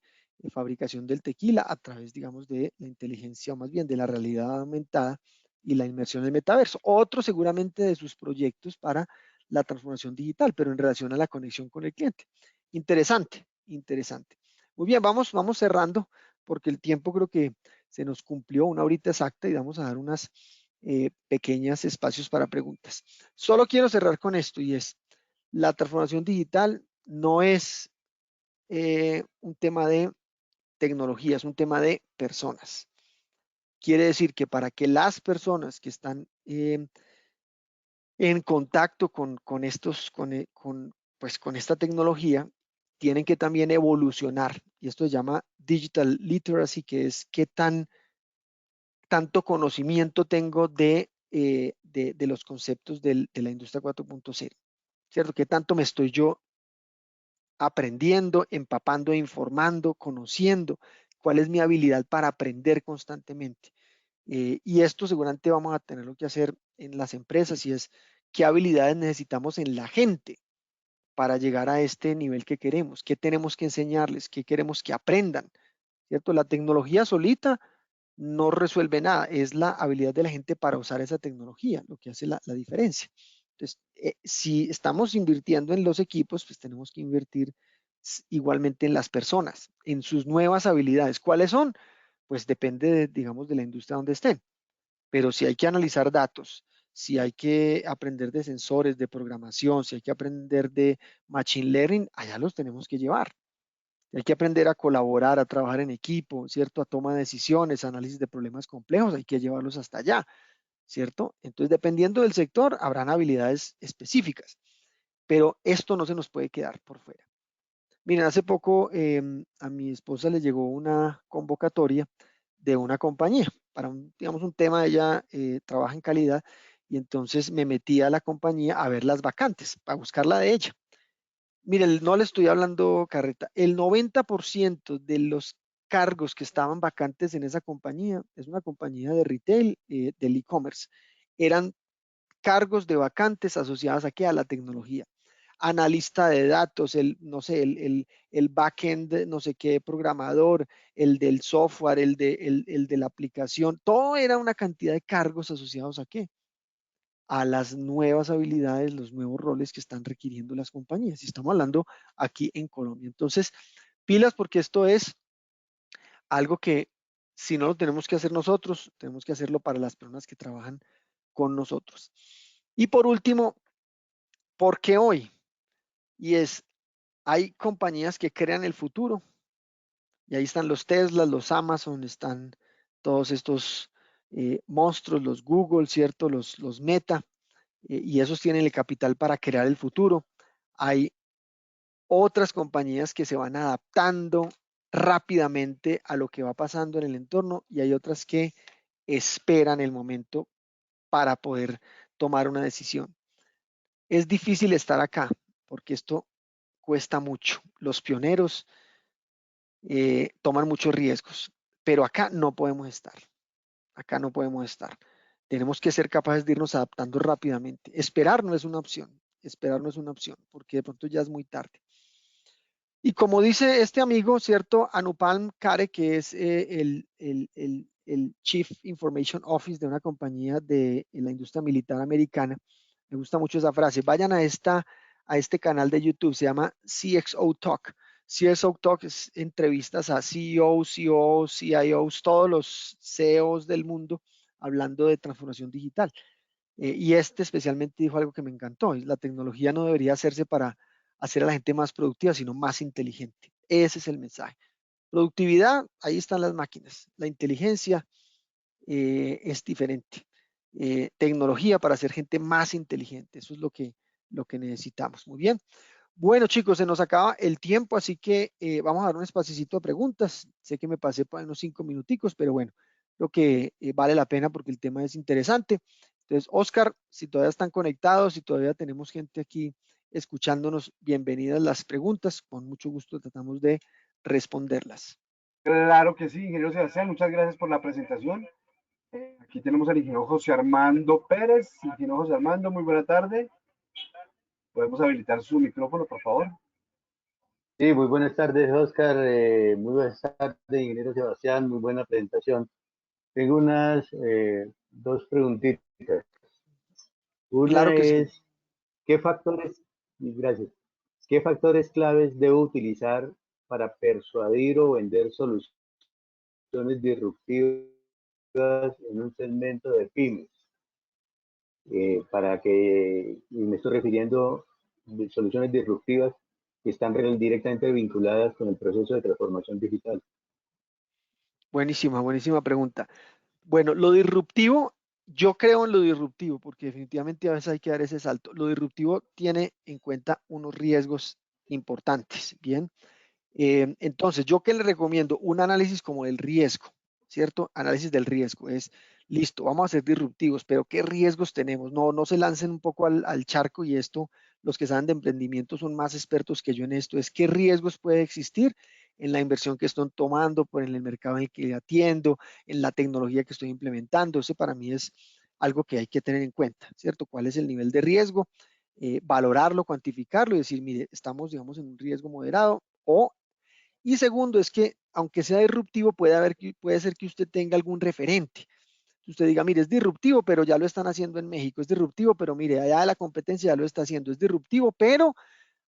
fabricación del tequila a través, digamos, de la inteligencia, o más bien de la realidad aumentada y la inmersión en el metaverso. Otro seguramente de sus proyectos para la transformación digital, pero en relación a la conexión con el cliente. Interesante, interesante. Muy bien, vamos cerrando porque el tiempo creo que se nos cumplió una horita exacta y vamos a dar unas pequeñas espacios para preguntas. Solo quiero cerrar con esto y es, la transformación digital no es un tema de tecnología, es un tema de personas. Quiere decir que para que las personas que están en contacto con esta tecnología tienen que también evolucionar. Y esto se llama digital literacy, que es qué tanto conocimiento tengo de los conceptos de la industria 4.0, ¿cierto? ¿Qué tanto me estoy yo aprendiendo, empapando, informando, conociendo? ¿Cuál es mi habilidad para aprender constantemente? Y esto seguramente vamos a tenerlo que hacer en las empresas y es qué habilidades necesitamos en la gente para llegar a este nivel que queremos, qué tenemos que enseñarles, qué queremos que aprendan, ¿cierto? La tecnología solita no resuelve nada, es la habilidad de la gente para usar esa tecnología lo que hace la diferencia. Entonces, si estamos invirtiendo en los equipos, pues tenemos que invertir igualmente en las personas, en sus nuevas habilidades. ¿Cuáles son? Pues depende, digamos, de la industria donde estén. Pero si hay que analizar datos, si hay que aprender de sensores, de programación, si hay que aprender de machine learning, allá los tenemos que llevar. Hay que aprender a colaborar, a trabajar en equipo, ¿cierto? A toma de decisiones, análisis de problemas complejos, hay que llevarlos hasta allá, ¿cierto? Entonces, dependiendo del sector, habrán habilidades específicas, pero esto no se nos puede quedar por fuera. Miren, hace poco a mi esposa le llegó una convocatoria de una compañía para digamos, un tema. Ella trabaja en calidad y entonces me metí a la compañía a ver las vacantes, para buscarla de ella. Miren, no le estoy hablando carreta. El 90% de los cargos que estaban vacantes en esa compañía, es una compañía de retail, del e-commerce, eran cargos de vacantes asociadas aquí a la tecnología. Analista de datos, no sé, el backend, no sé qué, programador, el del software, el de la aplicación, todo era una cantidad de cargos asociados a qué, a las nuevas habilidades, los nuevos roles que están requiriendo las compañías. Y estamos hablando aquí en Colombia. Entonces, pilas porque esto es algo que si no lo tenemos que hacer nosotros, tenemos que hacerlo para las personas que trabajan con nosotros. Y por último, ¿por qué hoy? Y es, hay compañías que crean el futuro. Y ahí están los Tesla, los Amazon, están todos estos monstruos, los Google, ¿cierto? Los Meta, y esos tienen el capital para crear el futuro. Hay otras compañías que se van adaptando rápidamente a lo que va pasando en el entorno y hay otras que esperan el momento para poder tomar una decisión. Es difícil estar acá porque esto cuesta mucho. Los pioneros toman muchos riesgos, pero acá no podemos estar. Acá no podemos estar. Tenemos que ser capaces de irnos adaptando rápidamente. Esperar no es una opción. Esperar no es una opción porque de pronto ya es muy tarde. Y como dice este amigo, ¿cierto? Anupam Kare, que es el Chief Information Office de una compañía de la industria militar americana. Me gusta mucho esa frase. Vayan a este canal de YouTube, se llama CXO Talk. CXO Talk es entrevistas a CEOs, COOs, CIOs, todos los CEOs del mundo hablando de transformación digital. Y este especialmente dijo algo que me encantó. La tecnología no debería hacerse para hacer a la gente más productiva, sino más inteligente. Ese es el mensaje. Productividad, ahí están las máquinas. La inteligencia es diferente. Tecnología para hacer gente más inteligente. Eso es lo que necesitamos. Muy bien. Bueno, chicos, se nos acaba el tiempo, así que vamos a dar un espacito de preguntas. Sé que me pasé por unos 5 minuticos, pero bueno, creo que vale la pena porque el tema es interesante. Entonces, Oscar, si todavía están conectados, si todavía tenemos gente aquí escuchándonos, bienvenidas las preguntas. Con mucho gusto tratamos de responderlas. Claro que sí, ingeniero Sebastián, muchas gracias por la presentación. Aquí tenemos al ingeniero José Armando Pérez. Ingeniero José Armando, muy buena tarde. ¿Podemos habilitar su micrófono, por favor? Sí, muy buenas tardes, Oscar. Muy buenas tardes, ingeniero Sebastián. Muy buena presentación. Tengo unas dos preguntitas. Claro Una que sí. es, ¿qué factores, y gracias, qué factores claves debo utilizar para persuadir o vender soluciones disruptivas en un segmento de pymes? Y me estoy refiriendo a soluciones disruptivas que están directamente vinculadas con el proceso de transformación digital. Buenísima, buenísima pregunta. Bueno, lo disruptivo, yo creo en lo disruptivo, porque definitivamente a veces hay que dar ese salto. Lo disruptivo tiene en cuenta unos riesgos importantes, ¿bien? Entonces, yo que le recomiendo un análisis como el riesgo, ¿cierto? Análisis del riesgo es, listo, vamos a ser disruptivos, pero ¿qué riesgos tenemos? No, no se lancen un poco al charco y esto, los que saben de emprendimiento son más expertos que yo en esto, es qué riesgos puede existir en la inversión que estoy tomando, por en el mercado en el que atiendo, en la tecnología que estoy implementando. Ese para mí es algo que hay que tener en cuenta, ¿cierto? ¿Cuál es el nivel de riesgo? Valorarlo, cuantificarlo y decir, mire, estamos, digamos, en un riesgo moderado o y segundo es que, aunque sea disruptivo, puede ser que usted tenga algún referente. Que usted diga, mire, es disruptivo, pero ya lo están haciendo en México. Es disruptivo, pero mire, allá la competencia ya lo está haciendo. Es disruptivo, pero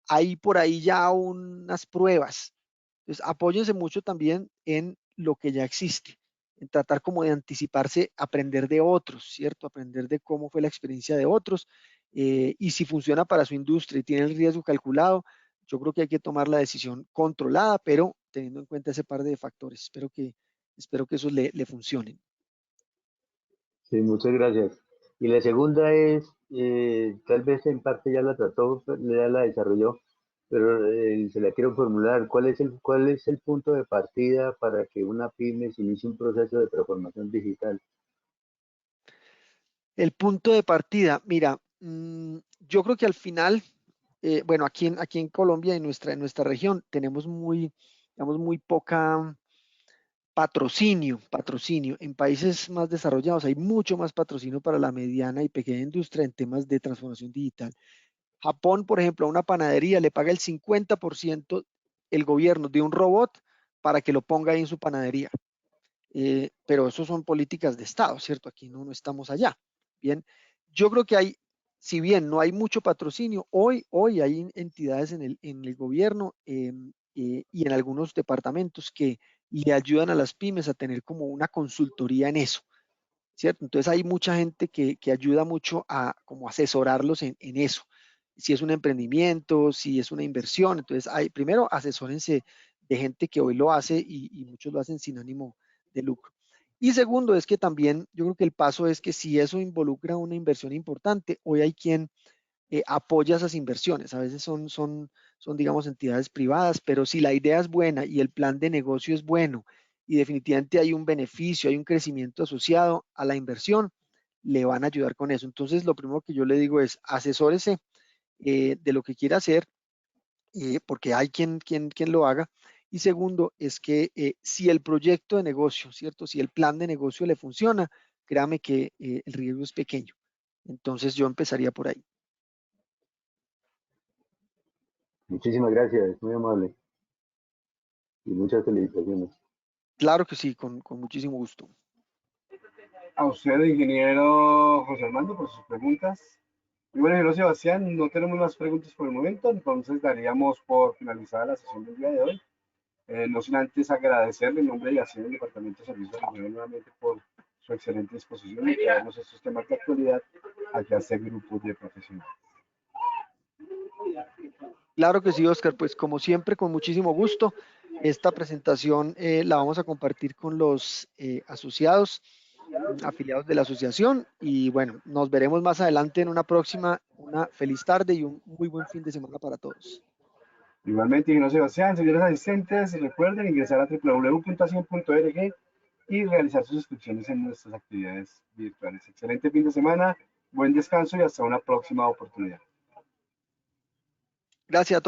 hay por ahí ya unas pruebas. Entonces, apóyense mucho también en lo que ya existe, en tratar como de anticiparse, aprender de otros, ¿cierto? Aprender de cómo fue la experiencia de otros y si funciona para su industria y tiene el riesgo calculado, yo creo que hay que tomar la decisión controlada, pero teniendo en cuenta ese par de factores. Espero que esos le funcionen. Sí, muchas gracias. Y la segunda es, tal vez en parte ya la trató, ya la desarrolló, pero se la quiero formular. Cuál es el punto de partida para que una pyme se inicie un proceso de transformación digital? El punto de partida, mira, yo creo que al final, bueno, aquí en Colombia, en nuestra región, tenemos digamos, muy poca patrocinio. En países más desarrollados hay mucho más patrocinio para la mediana y pequeña industria en temas de transformación digital. Japón, por ejemplo, a una panadería le paga el 50% el gobierno de un robot para que lo ponga ahí en su panadería. Pero eso son políticas de Estado, ¿cierto? Aquí no estamos allá. Bien, yo creo que hay, si bien no hay mucho patrocinio, hoy hay entidades en el gobierno y en algunos departamentos que le ayudan a las pymes a tener como una consultoría en eso, ¿cierto? Entonces hay mucha gente que ayuda mucho a como asesorarlos en eso. Si es un emprendimiento, si es una inversión, entonces primero asesórense de gente que hoy lo hace y muchos lo hacen sin ánimo de lucro. Y segundo es que también yo creo que el paso es que si eso involucra una inversión importante, hoy hay quien apoya esas inversiones. A veces son, digamos, entidades privadas, pero si la idea es buena y el plan de negocio es bueno y definitivamente hay un beneficio, hay un crecimiento asociado a la inversión, le van a ayudar con eso. Entonces, lo primero que yo le digo es asesórese de lo que quiera hacer, porque hay quien lo haga. Y segundo, es que si el proyecto de negocio, ¿cierto? Si el plan de negocio le funciona, créame que el riesgo es pequeño. Entonces, yo empezaría por ahí. Muchísimas gracias, muy amable. Y muchas felicitaciones. Claro que sí, con muchísimo gusto. A usted, ingeniero José Armando, por sus preguntas. Y bueno, ingeniero Sebastián, no tenemos más preguntas por el momento, entonces daríamos por finalizada la sesión del día de hoy. No sin antes agradecerle en nombre de la del Departamento de Servicios de Ingeniero nuevamente por su excelente disposición y traernos estos temas de actualidad aquí a este grupo de profesionales. Claro que sí, Oscar, pues como siempre, con muchísimo gusto. Esta presentación la vamos a compartir con los asociados, afiliados de la asociación y bueno, nos veremos más adelante en una próxima. Una feliz tarde y un muy buen fin de semana para todos. Igualmente, ingeniero Sebastián, señores asistentes, recuerden ingresar a www.acien.org y realizar sus inscripciones en nuestras actividades virtuales. Excelente fin de semana, buen descanso y hasta una próxima oportunidad. Gracias a todos.